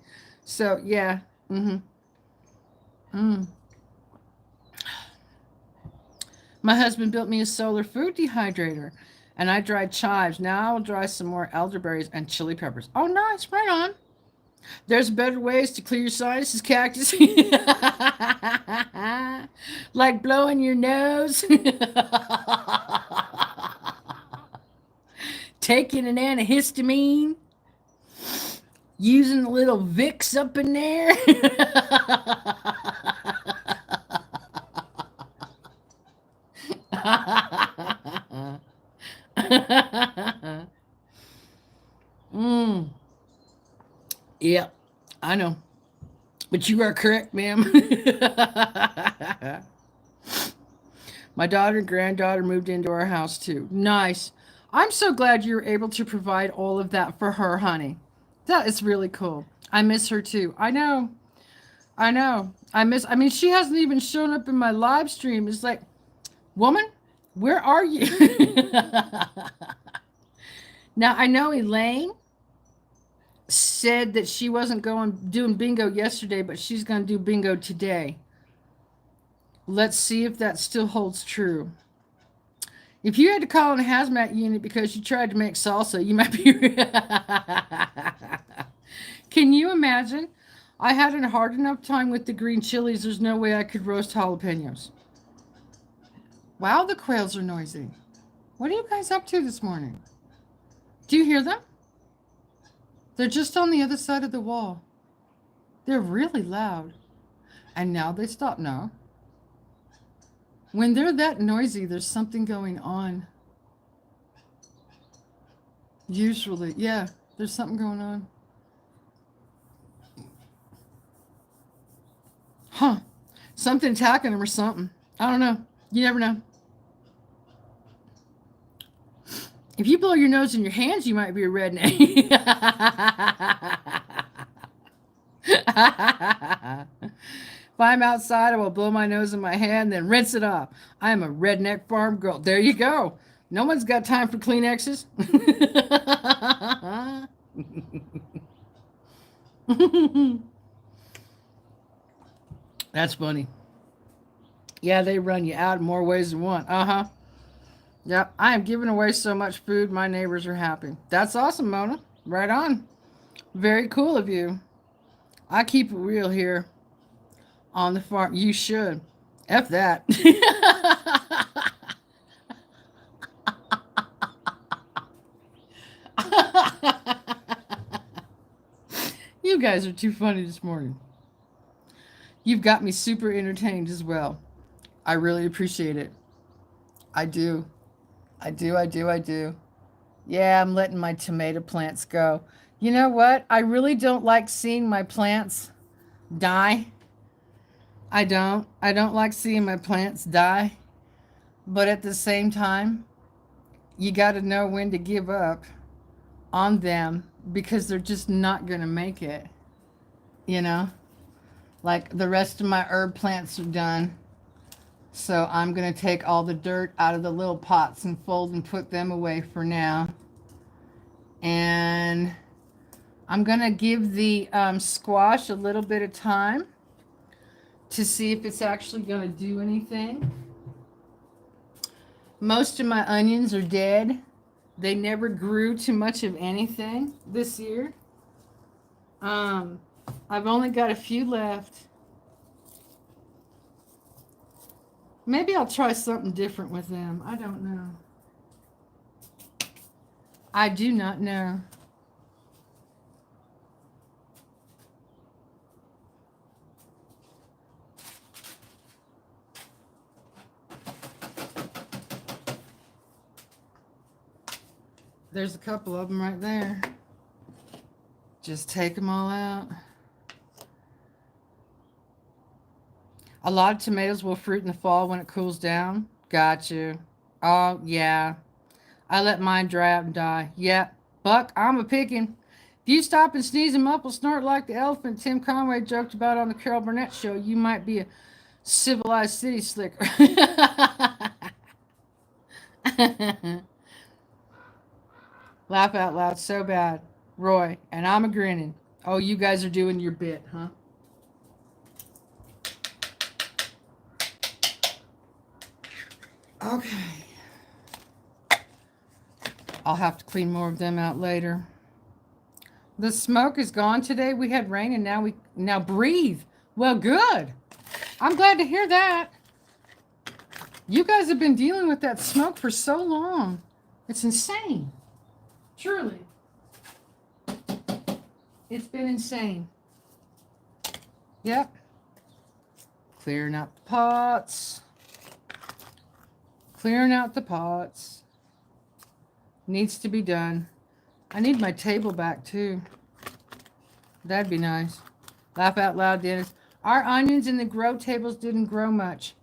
Speaker 1: So, yeah. Mm-hmm. Mm. My husband built me a solar food dehydrator, and I dried chives. Now I'll dry some more elderberries and chili peppers. Oh, nice. Right on. There's better ways to clear your sinuses, cactus. Like blowing your nose. Taking an antihistamine. Using a little Vicks up in there. Mm. Yeah, I know. But you are correct, ma'am. My daughter and granddaughter moved into our house too. Nice. I'm so glad you were able to provide all of that for her, honey. That is really cool. I miss her too. I know. I know. I mean, she hasn't even shown up in my live stream. It's like, woman, where are you? Now, I know Elaine said that she wasn't going doing bingo yesterday, but she's going to do bingo today. Let's see if that still holds true. If you had to call in a hazmat unit because you tried to make salsa, you might be. Can you imagine? I had a hard enough time with the green chilies. There's no way I could roast jalapenos. Wow, the quails are noisy. What are you guys up to this morning? Do you hear them? They're just on the other side of the wall. They're really loud. And now they stop now. When they're that noisy, there's something going on. Usually, yeah, there's something going on. Huh. Something attacking them or something. I don't know. You never know. If you blow your nose in your hands, you might be a redneck. If I'm outside, I will blow my nose in my hand, then rinse it off. I am a redneck farm girl. There you go. No one's got time for Kleenexes. That's funny. Yeah, they run you out in more ways than one. Uh huh. Yep. I am giving away so much food. My neighbors are happy. That's awesome, Mona. Right on. Very cool of you. I keep it real here on the farm. You should. F that. You guys are too funny this morning. You've got me super entertained as well. I really appreciate it. I do. I do. I do. I do. Yeah, I'm letting my tomato plants go. You know what? I really don't like seeing my plants die. I don't. I don't like seeing my plants die. But at the same time, you got to know when to give up on them because they're just not going to make it. You know? Like the rest of my herb plants are done. So I'm going to take all the dirt out of the little pots and fold and put them away for now. And I'm going to give the squash a little bit of time to see if it's actually going to do anything. Most of my onions are dead. They never grew too much of anything this year. I've only got a few left. Maybe I'll try something different with them. I don't know. I do not know. There's a couple of them right there. Just take them all out. A lot of tomatoes will fruit in the fall when it cools down. Got you. Oh, yeah. I let mine dry out and die. Yep. Buck, I'm a picking. If you stop and sneeze them up, will snort like the elephant Tim Conway joked about on the Carol Burnett show, you might be a civilized city slicker. Laugh out loud so bad. Roy, and I'm a grinning. Oh, you guys are doing your bit, huh? Okay. I'll have to clean more of them out later. The smoke is gone today. We had rain and now breathe. Well, good. I'm glad to hear that. You guys have been dealing with that smoke for so long. It's insane. Truly. It's been insane. Yep. Clearing out the pots. Clearing out the pots. Needs to be done. I need my table back too. That'd be nice. Laugh out loud, Dennis. Our onions in the grow tables didn't grow much.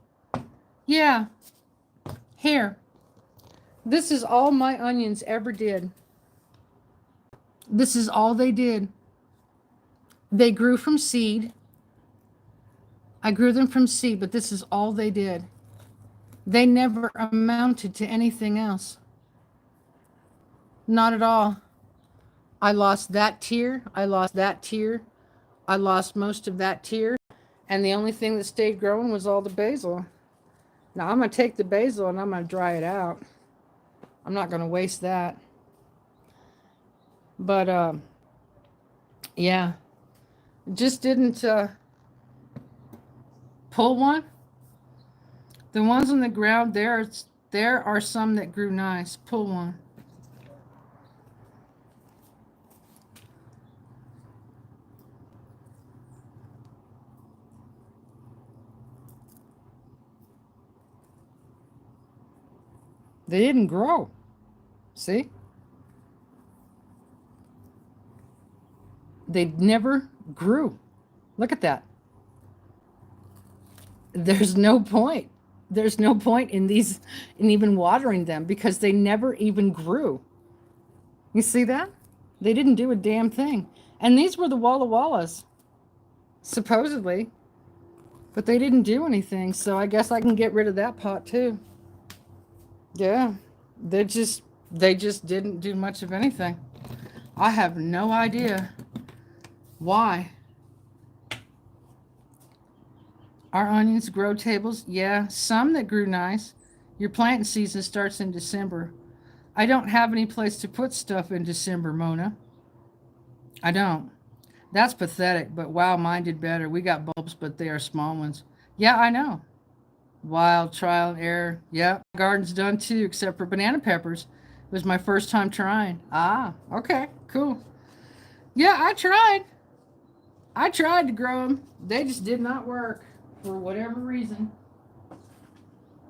Speaker 1: Yeah. Here. This is all my onions ever did. This is all they did. They grew from seed. I grew them from seed, but this is all they did. They never amounted to anything else. Not at all. I lost that tier. I lost that tier. I lost most of that tier. And the only thing that stayed growing was all the basil. Now I'm going to take the basil and I'm going to dry it out. I'm not going to waste that. But, yeah. Just didn't pull one. The ones on the ground, there are some that grew nice. Pull one. They didn't grow. See? They never grew. Look at that. There's no point. There's no point in these, in even watering them because they never even grew. You see that? They didn't do a damn thing. And these were the Walla Wallas, supposedly. But they didn't do anything, so I guess I can get rid of that pot too. Yeah. They just didn't do much of anything. I have no idea why. Our onions grow tables? Yeah, some that grew nice. Your planting season starts in December. I don't have any place to put stuff in December, Mona. I don't. That's pathetic, but wow, mine did better. We got bulbs, but they are small ones. Yeah, I know. Wild trial and error. Yeah, garden's done too, except for banana peppers. It was my first time trying. Ah, okay, cool. Yeah, I tried. I tried to grow them. They just did not work for whatever reason.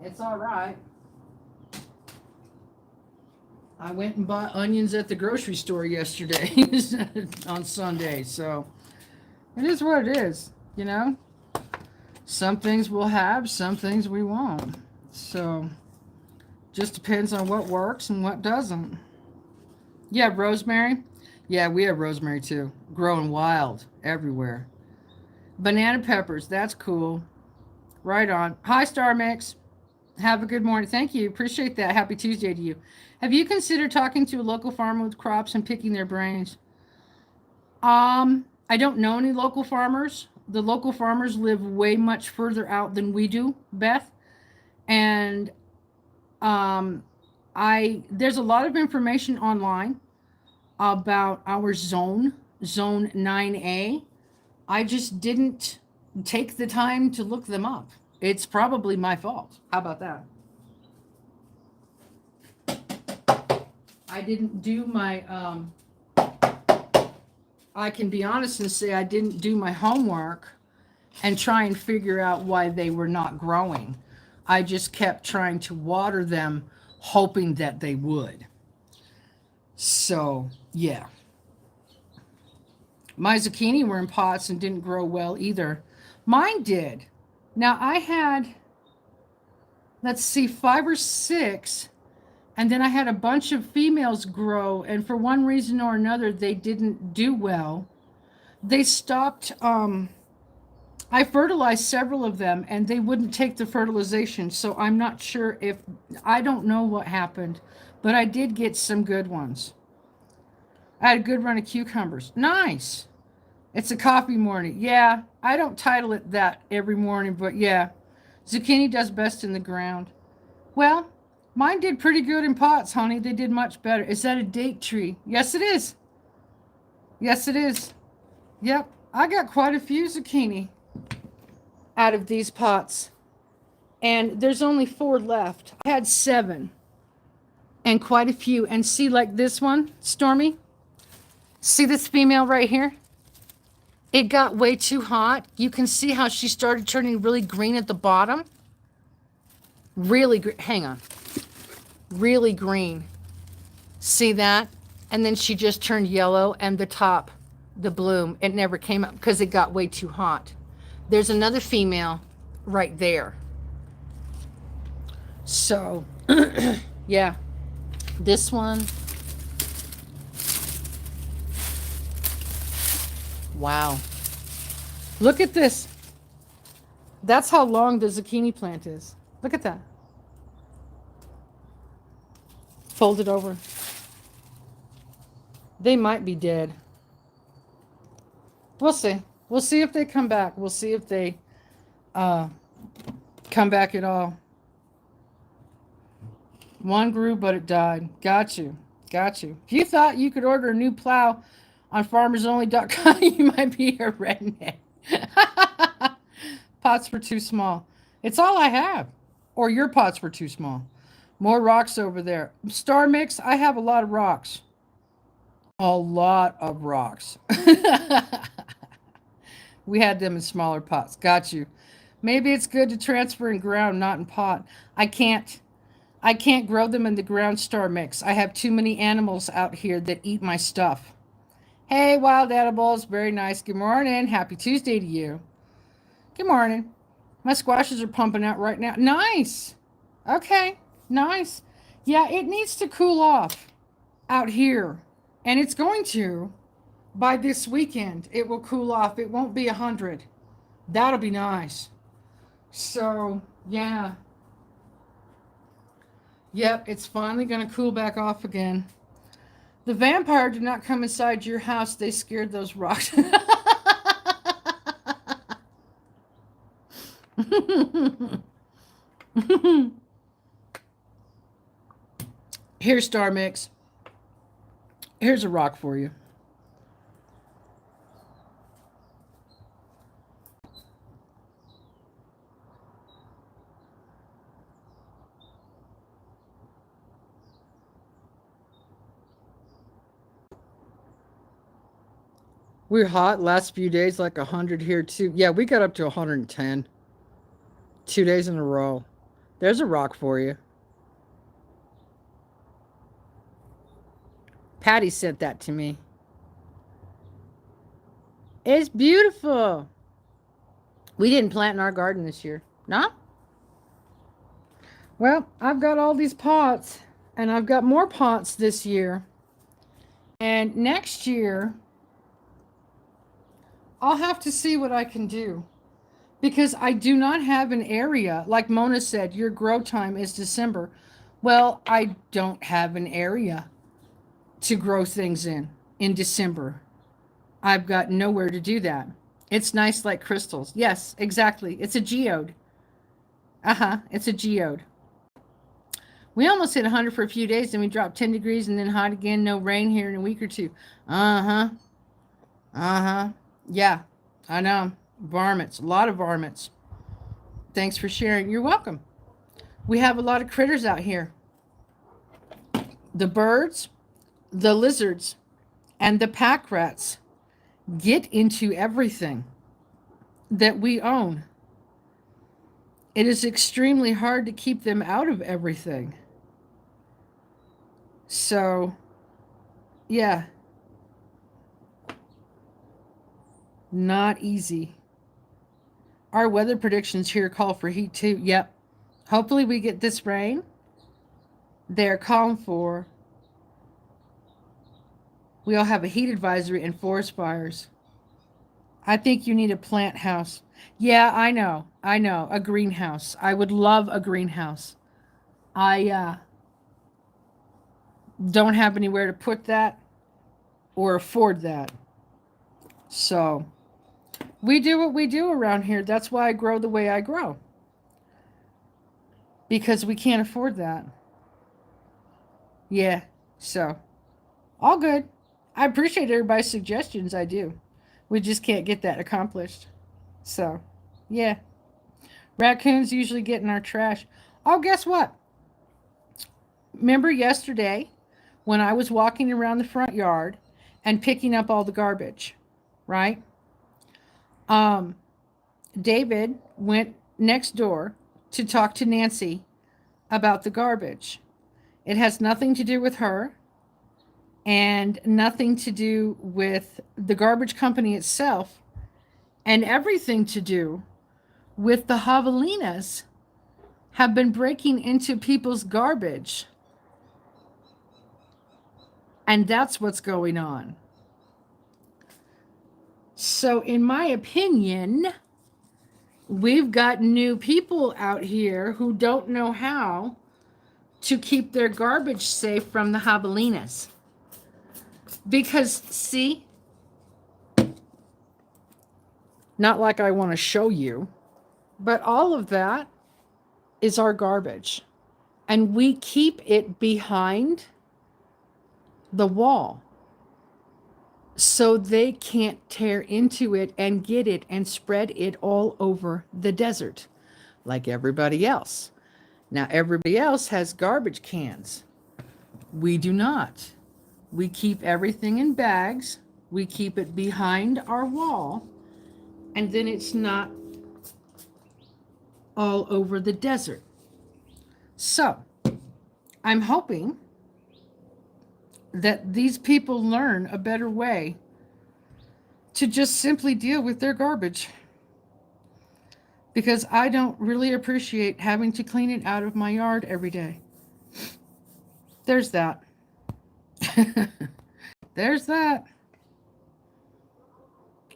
Speaker 1: It's all right. I went and bought onions at the grocery store yesterday on Sunday, so it is what it is, you know? Some things we'll have, some things we won't. So just depends on what works and what doesn't. Yeah, rosemary. Yeah, we have rosemary too. Growing wild everywhere. Banana peppers, that's cool. Right on. Hi, Star Mix. Have a good morning. Thank you. Appreciate that. Happy Tuesday to you. Have you considered talking to a local farmer with crops and picking their brains? I don't know any local farmers. The local farmers live way much further out than we do, Beth. And um, I there's a lot of information online about our zone 9A. I just didn't take the time to look them up. It's probably my fault. How about that? I didn't do my, I can be honest and say I didn't do my homework and try and figure out why they were not growing. I just kept trying to water them, hoping that they would. So, yeah. My zucchini were in pots and didn't grow well either. Mine did. Now, I had, let's see, 5 or 6. And then I had a bunch of females grow, and for one reason or another, they didn't do well. They stopped. I fertilized several of them, and they wouldn't take the fertilization. So I'm not sure if, I don't know what happened, but I did get some good ones. I had a good run of cucumbers. Nice. It's a coffee morning. Yeah, I don't title it that every morning, but yeah. Zucchini does best in the ground. Well, mine did pretty good in pots, honey. They did much better. Is that a date tree? Yes, it is. Yes, it is. Yep. I got quite a few zucchini out of these pots. And there's only 4 left. I had 7 and quite a few. And see, like this one, Stormy? See this female right here? It got way too hot. You can see how she started turning really green at the bottom. Really green. Hang on. Really green. See that? And then she just turned yellow, and the top, the bloom, it never came up because it got way too hot. There's another female right there. So, yeah. This one. Wow. Look at this. That's how long the zucchini plant is. Look at that. Fold it over. They might be dead. We'll see. We'll see if they come back. We'll see if they come back at all. One grew, but it died. Got you. Got you. If you thought you could order a new plow on farmersonly.com, you might be a redneck. Pots were too small. It's all I have. Or your pots were too small. More rocks over there. Star Mix, I have a lot of rocks. A lot of rocks. We had them in smaller pots. Got you. Maybe it's good to transfer in ground, not in pot. I can't. I can't grow them in the ground star mix. I have too many animals out here that eat my stuff. Hey, wild edibles. Very nice. Good morning. Happy Tuesday to you. Good morning. My squashes are pumping out right now. Nice. Okay. Nice. Yeah, it needs to cool off out here. And it's going to by this weekend. It will cool off. It won't be 100. That'll be nice. So, yeah. Yep, it's finally going to cool back off again. The vampire did not come inside your house. They scared those rocks. Here's Star Mix. Here's a rock for you. We're hot last few days, like 100 here too. Yeah, we got up to 110. 2 days in a row. There's a rock for you. Patty sent that to me. It's beautiful. We didn't plant in our garden this year. No? Well, I've got all these pots, and I've got more pots this year. And next year, I'll have to see what I can do. Because I do not have an area. Like Mona said, your grow time is December. Well, I don't have an area to grow things in December. I've got nowhere to do that. It's nice like crystals. Yes, exactly. It's a geode. It's a geode. We almost hit 100 for a few days, then we dropped 10 degrees and then hot again. No rain here in a week or two. Uh huh. Uh huh. Yeah, I know. Varmints. A lot of varmints. Thanks for sharing. You're welcome. We have a lot of critters out here. The birds, the lizards, and the pack rats get into everything that we own. It is extremely hard to keep them out of everything. So, yeah, not easy. Our weather predictions here call for heat too. Yep. Hopefully we get this rain. They're calling for. We all have a heat advisory and forest fires. I think you need a plant house. Yeah, I know. I know. A greenhouse. I would love a greenhouse. I don't have anywhere to put that or afford that. So we do what we do around here. That's why I grow the way I grow. Because we can't afford that. Yeah. So all good. I appreciate everybody's suggestions. I do. We just can't get that accomplished. So, yeah. Raccoons usually get in our trash. Oh, guess what? Remember yesterday when I was walking around the front yard and picking up all the garbage, right? Um, David went next door to talk to Nancy about the garbage. It has nothing to do with her and nothing to do with the garbage company itself and everything to do with the javelinas have been breaking into people's garbage. And that's what's going on. So, in my opinion, we've got new people out here who don't know how to keep their garbage safe from the javelinas. Because, see, not like I want to show you, but all of that is our garbage. And we keep it behind the wall so they can't tear into it and get it and spread it all over the desert like everybody else. Now, everybody else has garbage cans. We do not. We keep everything in bags. We keep it behind our wall, and then it's not all over the desert. So, I'm hoping that these people learn a better way to just simply deal with their garbage. Because I don't really appreciate having to clean it out of my yard every day. There's that. There's that.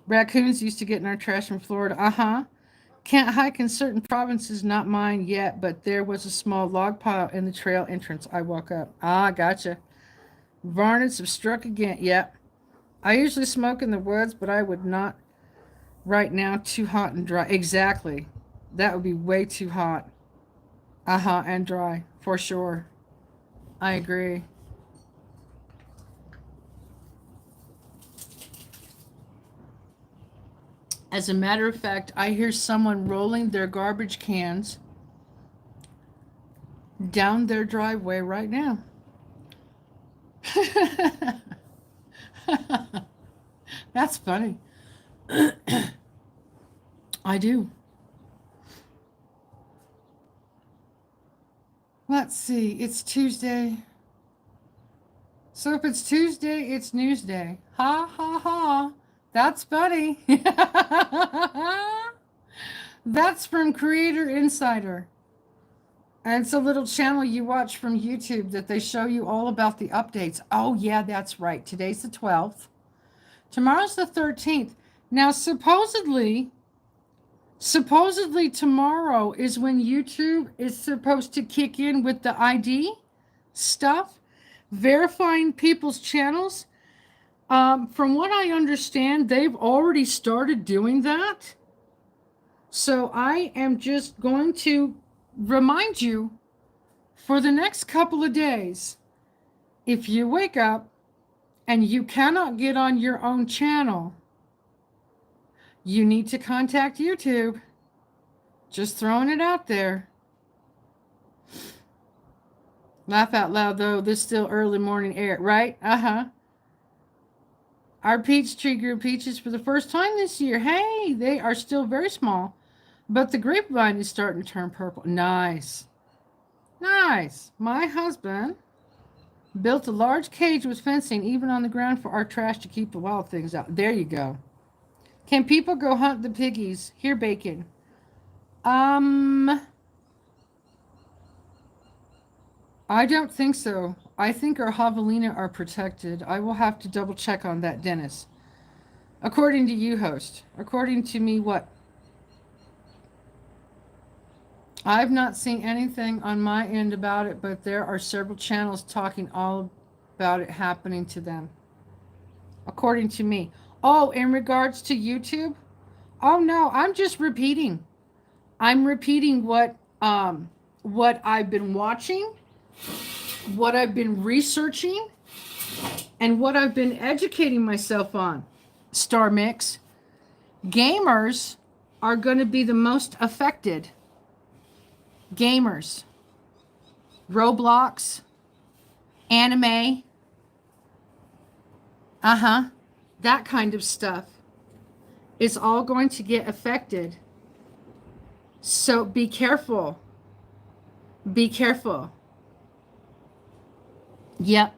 Speaker 1: Raccoons used to get in our trash from Florida. Uh huh. Can't hike in certain provinces, not mine yet, but there was a small log pile in the trail entrance. I walk up. Ah, gotcha. Varmints have struck again. Yep. I usually smoke in the woods, but I would not right now. Too hot and dry. Exactly. That would be way too hot. Uh huh. And dry. For sure. I agree. As a matter of fact, I hear someone rolling their garbage cans down their driveway right now. That's funny. I do. Let's see. It's Tuesday. So if it's Tuesday, it's Newsday. Ha ha ha. That's funny. That's from Creator Insider. And it's a little channel you watch from YouTube that they show you all about the updates. Oh, yeah, that's right. Today's the 12th. Tomorrow's the 13th. Now, supposedly tomorrow is when YouTube is supposed to kick in with the ID stuff, verifying people's channels. From what I understand, they've already started doing that. So I am just going to remind you for the next couple of days, if you wake up and you cannot get on your own channel, you need to contact YouTube. Just throwing it out there. Laugh out loud, though. This still early morning air, right? Uh-huh. Our peach tree grew peaches for the first time this year. Hey, they are still very small, but the grapevine is starting to turn purple. Nice. Nice. My husband built a large cage with fencing even on the ground for our trash to keep the wild things out. There you go. Can people go hunt the piggies? Here, bacon. I don't think so. I think our javelina are protected. I will have to double check on that, Dennis. According to you, host. According to me, what? I've not seen anything on my end about it, but there are several channels talking all about it happening to them. According to me. Oh, in regards to YouTube? Oh no, I'm just repeating. I'm repeating what I've been watching, what I've been researching, and what I've been educating myself on. Star Mix. Gamers are going to be the most affected. Gamers. Roblox. Anime. That kind of stuff is all going to get affected. So be careful. Be careful. Yep.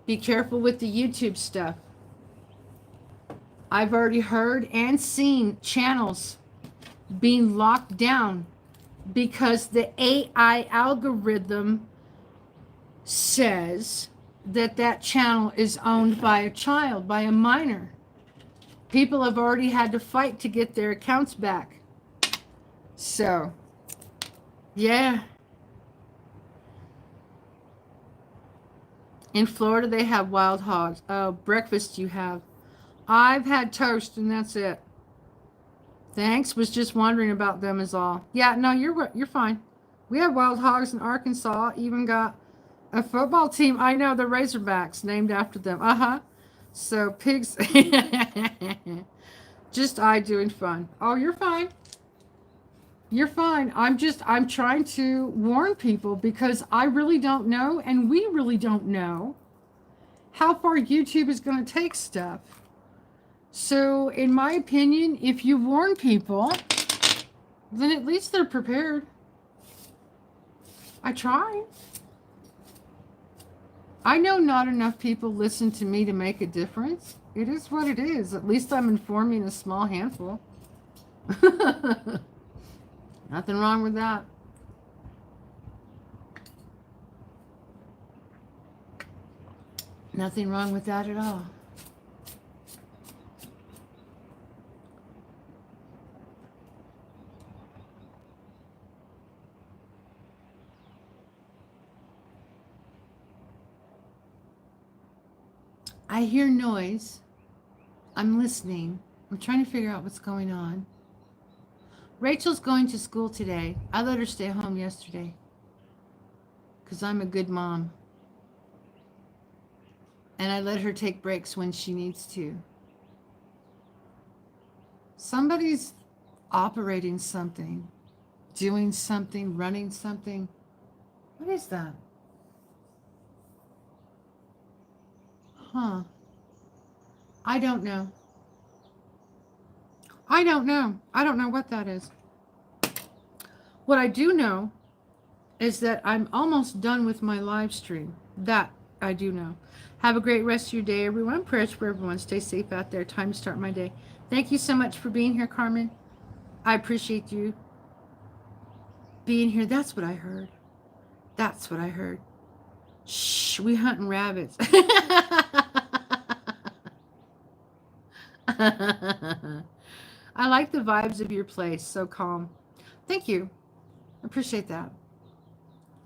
Speaker 1: Be careful with the YouTube stuff. I've already heard and seen channels being locked down because the AI algorithm says that channel is owned by a child, by a minor. People have already had to fight to get their accounts back. So, yeah. In Florida, they have wild hogs. Oh, breakfast you have. I've had toast, and that's it. Thanks. Was just wondering about them is all. Yeah, no, you're fine. We have wild hogs in Arkansas. Even got a football team. I know, the Razorbacks, named after them. So pigs. Just I doing fun. Oh, you're fine. You're fine. I'm trying to warn people because I really don't know, and we really don't know how far YouTube is going to take stuff. So, in my opinion, if you warn people, then at least they're prepared. I try. I know not enough people listen to me to make a difference. It is what it is. At least I'm informing a small handful. Nothing wrong with that. Nothing wrong with that at all. I hear noise. I'm listening. I'm trying to figure out what's going on. Rachel's going to school today. I let her stay home yesterday because I'm a good mom. And I let her take breaks when she needs to. Somebody's operating something, doing something, running something. What is that? Huh. I don't know. I don't know. I don't know what that is. What I do know is that I'm almost done with my live stream. That I do know. Have a great rest of your day, everyone. Prayers for everyone. Stay safe out there. Time to start my day. Thank you so much for being here, Carmen. I appreciate you being here. That's what I heard. That's what I heard. Shh, we hunting rabbits. I like the vibes of your place. So calm. Thank you. I appreciate that.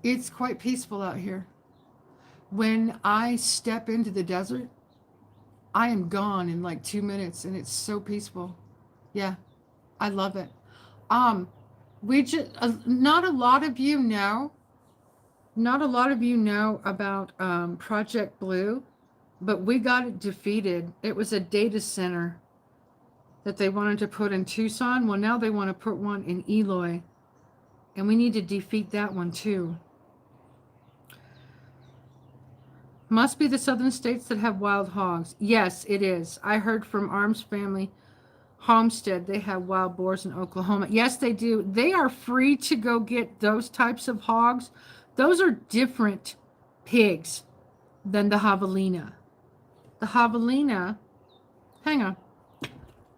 Speaker 1: It's quite peaceful out here. When I step into the desert, I am gone in like 2 minutes and it's so peaceful. Yeah, I love it. Um, we just, not a lot of you know, not a lot of you know about Project Blue, but we got it defeated. It was a data center that they wanted to put in Tucson. Well, now they want to put one in Eloy, and we need to defeat that one too. Must be the southern states that have wild hogs. Yes, it is. I heard from Arms Family Homestead they have wild boars in Oklahoma. Yes, they do. They are free to go get those types of hogs. Those are different pigs than the javelina. The javelina, hang on.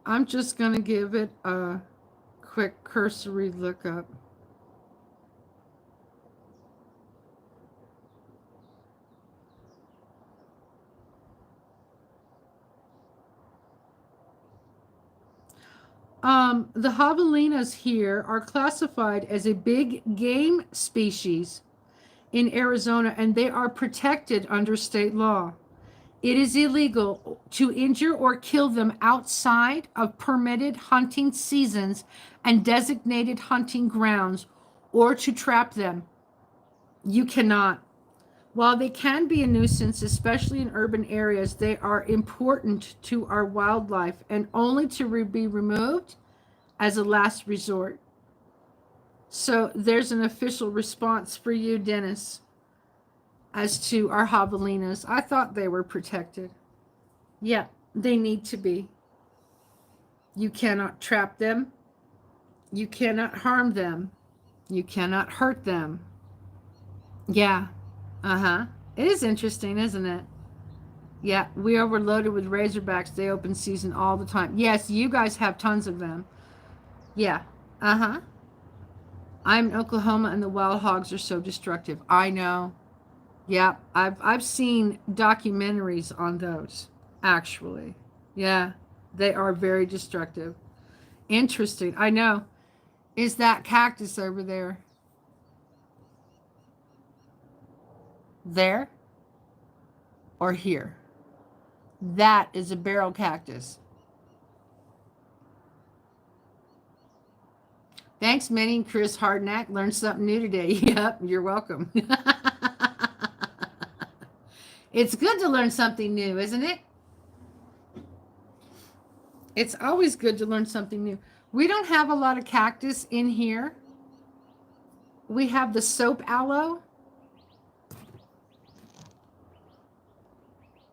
Speaker 1: I'm just going to give it a quick cursory look up. The javelinas here are classified as a big game species in Arizona, and they are protected under state law. It is illegal to injure or kill them outside of permitted hunting seasons and designated hunting grounds, or to trap them. You cannot. While they can be a nuisance, especially in urban areas, they are important to our wildlife and only to be removed as a last resort. So there's an official response for you, Dennis, as to our javelinas. I thought they were protected. Yeah, they need to be. You cannot trap them. You cannot harm them. You cannot hurt them. Yeah. Uh-huh. It is interesting, isn't it? Yeah, we overloaded with razorbacks. They open season all the time. Yes, you guys have tons of them. Yeah. Uh-huh. I'm in Oklahoma and the wild hogs are so destructive. I know. Yeah, I've seen documentaries on those, actually. Yeah, they are very destructive. Interesting. I know. Is that cactus over there? There or here? That is a barrel cactus. Thanks, Minnie. Chris Hardnack. Learned something new today. Yep, you're welcome. It's good to learn something new, isn't it? It's always good to learn something new. We don't have a lot of cactus in here. We have the soap aloe.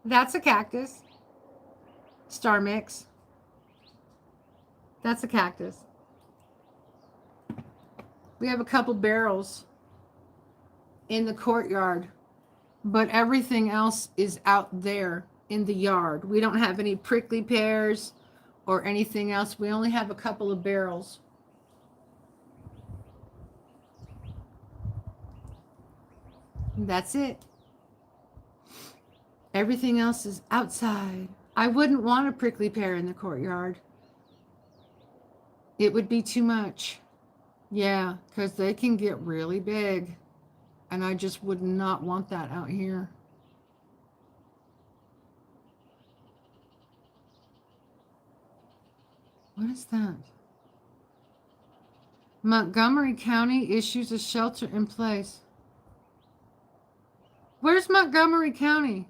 Speaker 1: That's a cactus. Star mix. That's a cactus. We have a couple barrels in the courtyard. but everything else is out there in the yard. We don't have any prickly pears or anything else. We only have a couple of barrels. That's it. Everything else is outside. I wouldn't want a prickly pear in the courtyard. It would be too much. Yeah, because they can get really big. And I just would not want that out here. What is that? Montgomery County issues a shelter in place. Where's Montgomery County?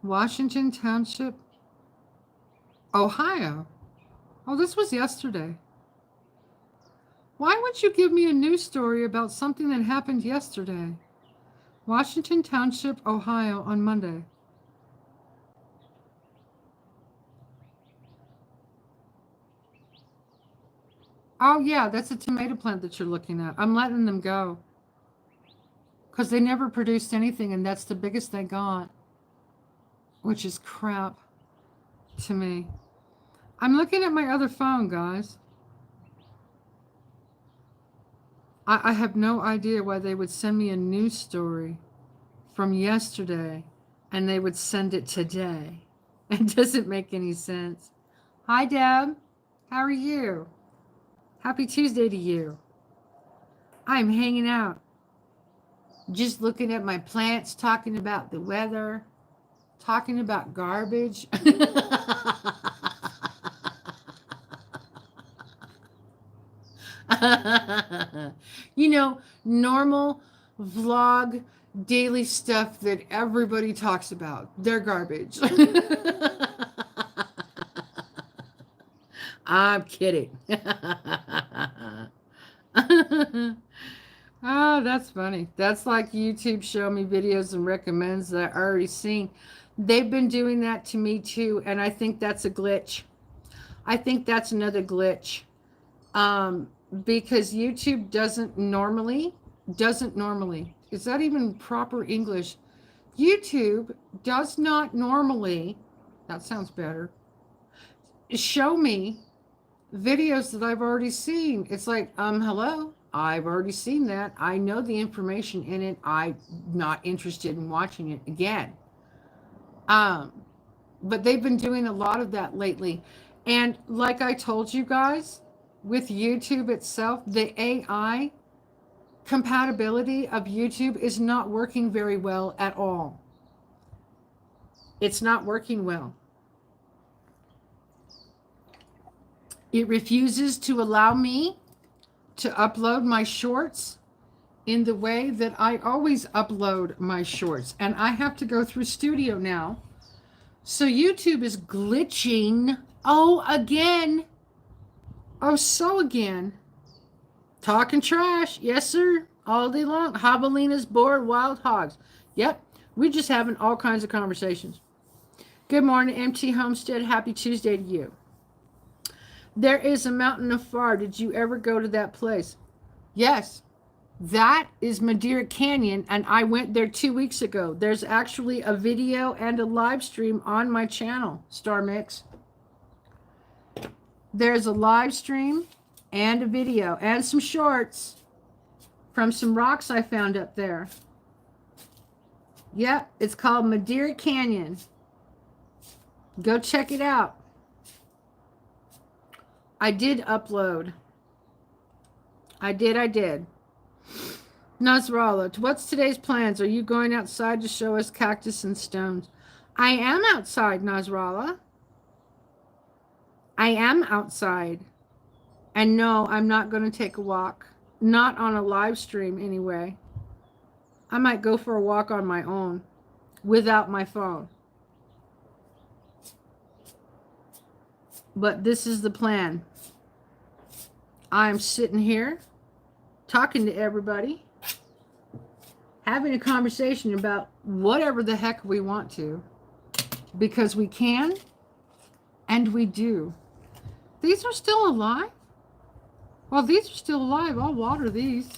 Speaker 1: Washington Township, Ohio. Oh, this was yesterday. Why would you give me a news story about something that happened yesterday? Washington Township, Ohio on Monday. Oh, yeah, that's a tomato plant that you're looking at. I'm letting them go because they never produced anything, and that's the biggest they got, which is crap to me. I'm looking at my other phone, guys. I have no idea why they would send me a news story from yesterday and they would send it today. It doesn't make any sense. Hi, Deb. How are you? Happy Tuesday to you. I'm hanging out, just looking at my plants, talking about the weather, talking about garbage. You know, normal vlog daily stuff that everybody talks about. They're garbage. I'm kidding. Oh, that's funny. That's like YouTube show me videos and recommends that I already seen. They've been doing that to me too, and I think that's a glitch. I think that's another glitch. Because YouTube doesn't normally, is that even proper English? YouTube does not normally, that sounds better, show me videos that I've already seen. It's like, hello, I've already seen that. I know the information in it. I'm not interested in watching it again. But they've been doing a lot of that lately. And like I told you guys, with YouTube itself, the AI compatibility of YouTube is not working very well at all. It's not working well. It refuses to allow me to upload my shorts in the way that I always upload my shorts. And I have to go through Studio now. So YouTube is glitching. Oh, again. Oh, so again. Talking trash. Yes, sir. All day long. Javelina's bored wild hogs. Yep. We're just having all kinds of conversations. Good morning, MT Homestead. Happy Tuesday to you. There is a mountain afar. Did you ever go to that place? Yes. That is Madeira Canyon, and I went there 2 weeks ago. There's actually a video and a live stream on my channel, Star Mix. There's a live stream and a video and some shorts from some rocks I found up there. Yep, it's called Madeira Canyon. Go check it out. I did upload. I did. Nasrallah, what's today's plans? Are you going outside to show us cactus and stones? I am outside, Nasrallah. I am outside. And no, I'm not going to take a walk. Not on a live stream anyway. I might go for a walk on my own without my phone. But this is the plan. I'm sitting here talking to everybody, having a conversation about whatever the heck we want to, because we can and we do. These are still alive? Well, these are still alive. I'll water these.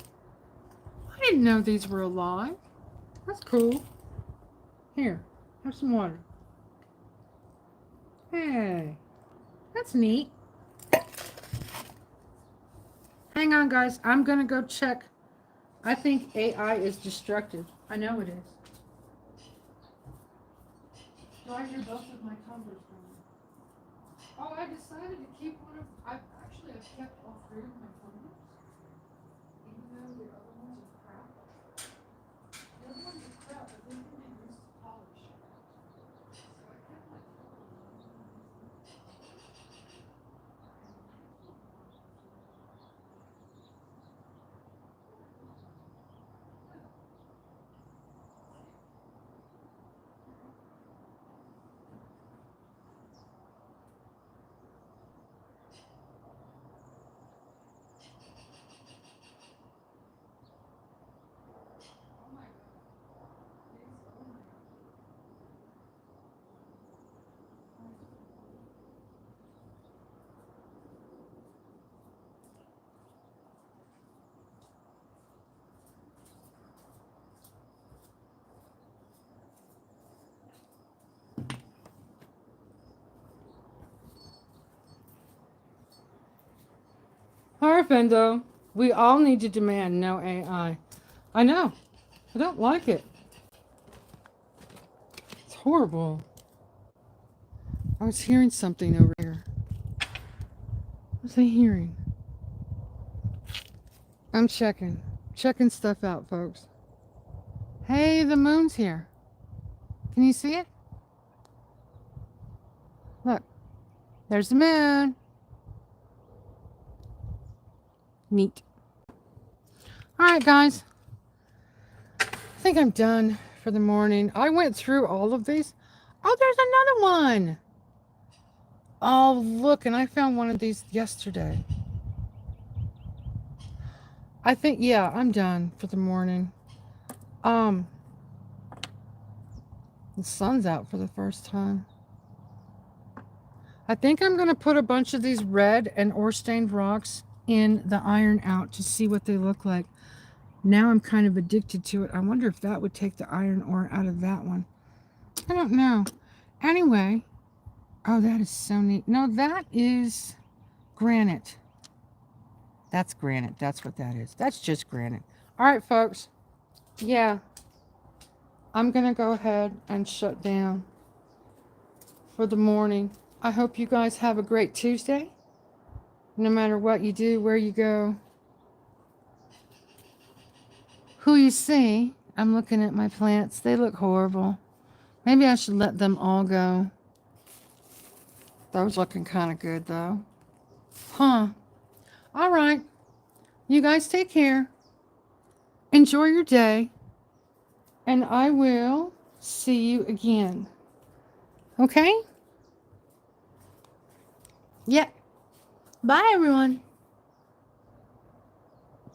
Speaker 1: I didn't know these were alive. That's cool. Here, have some water. Hey, that's neat. Hang on, guys. I'm going to go check. I think AI is destructive. I know it is. Do I hear both of my tumblers going? Oh, I decided to keep one of. I've kept all three of my tumblers, even though the other ones are crap. The other ones are crap, but they didn't use the polish. So I kept my Harfendo, we all need to demand no AI. I know. I don't like it. It's horrible. I was hearing something over here. What was I hearing? I'm checking. Checking stuff out, folks. Hey, the moon's here. Can you see it? Look. There's the moon. Neat. All right, guys. I think I'm done for the morning. I went through all of these. Oh, there's another one. Oh, look, and I found one of these yesterday. I think, yeah, I'm done for the morning. The sun's out for the first time. I think I'm going to put a bunch of these red and ore-stained rocks in the iron out to see what they look like. Now I'm kind of addicted to it. I wonder if that would take the iron ore out of that one. I don't know. Anyway, oh, that is so neat. No, that is granite. That's granite. That's what that is. That's just granite. All right, folks. Yeah. I'm going to go ahead and shut down for the morning. I hope you guys have a great Tuesday. No matter what you do, where you go, who you see. I'm looking at my plants. They look horrible. Maybe I should let them all go. Those looking kind of good, though. Huh. All right. You guys take care. Enjoy your day. And I will see you again. Okay? Yeah. Bye, everyone.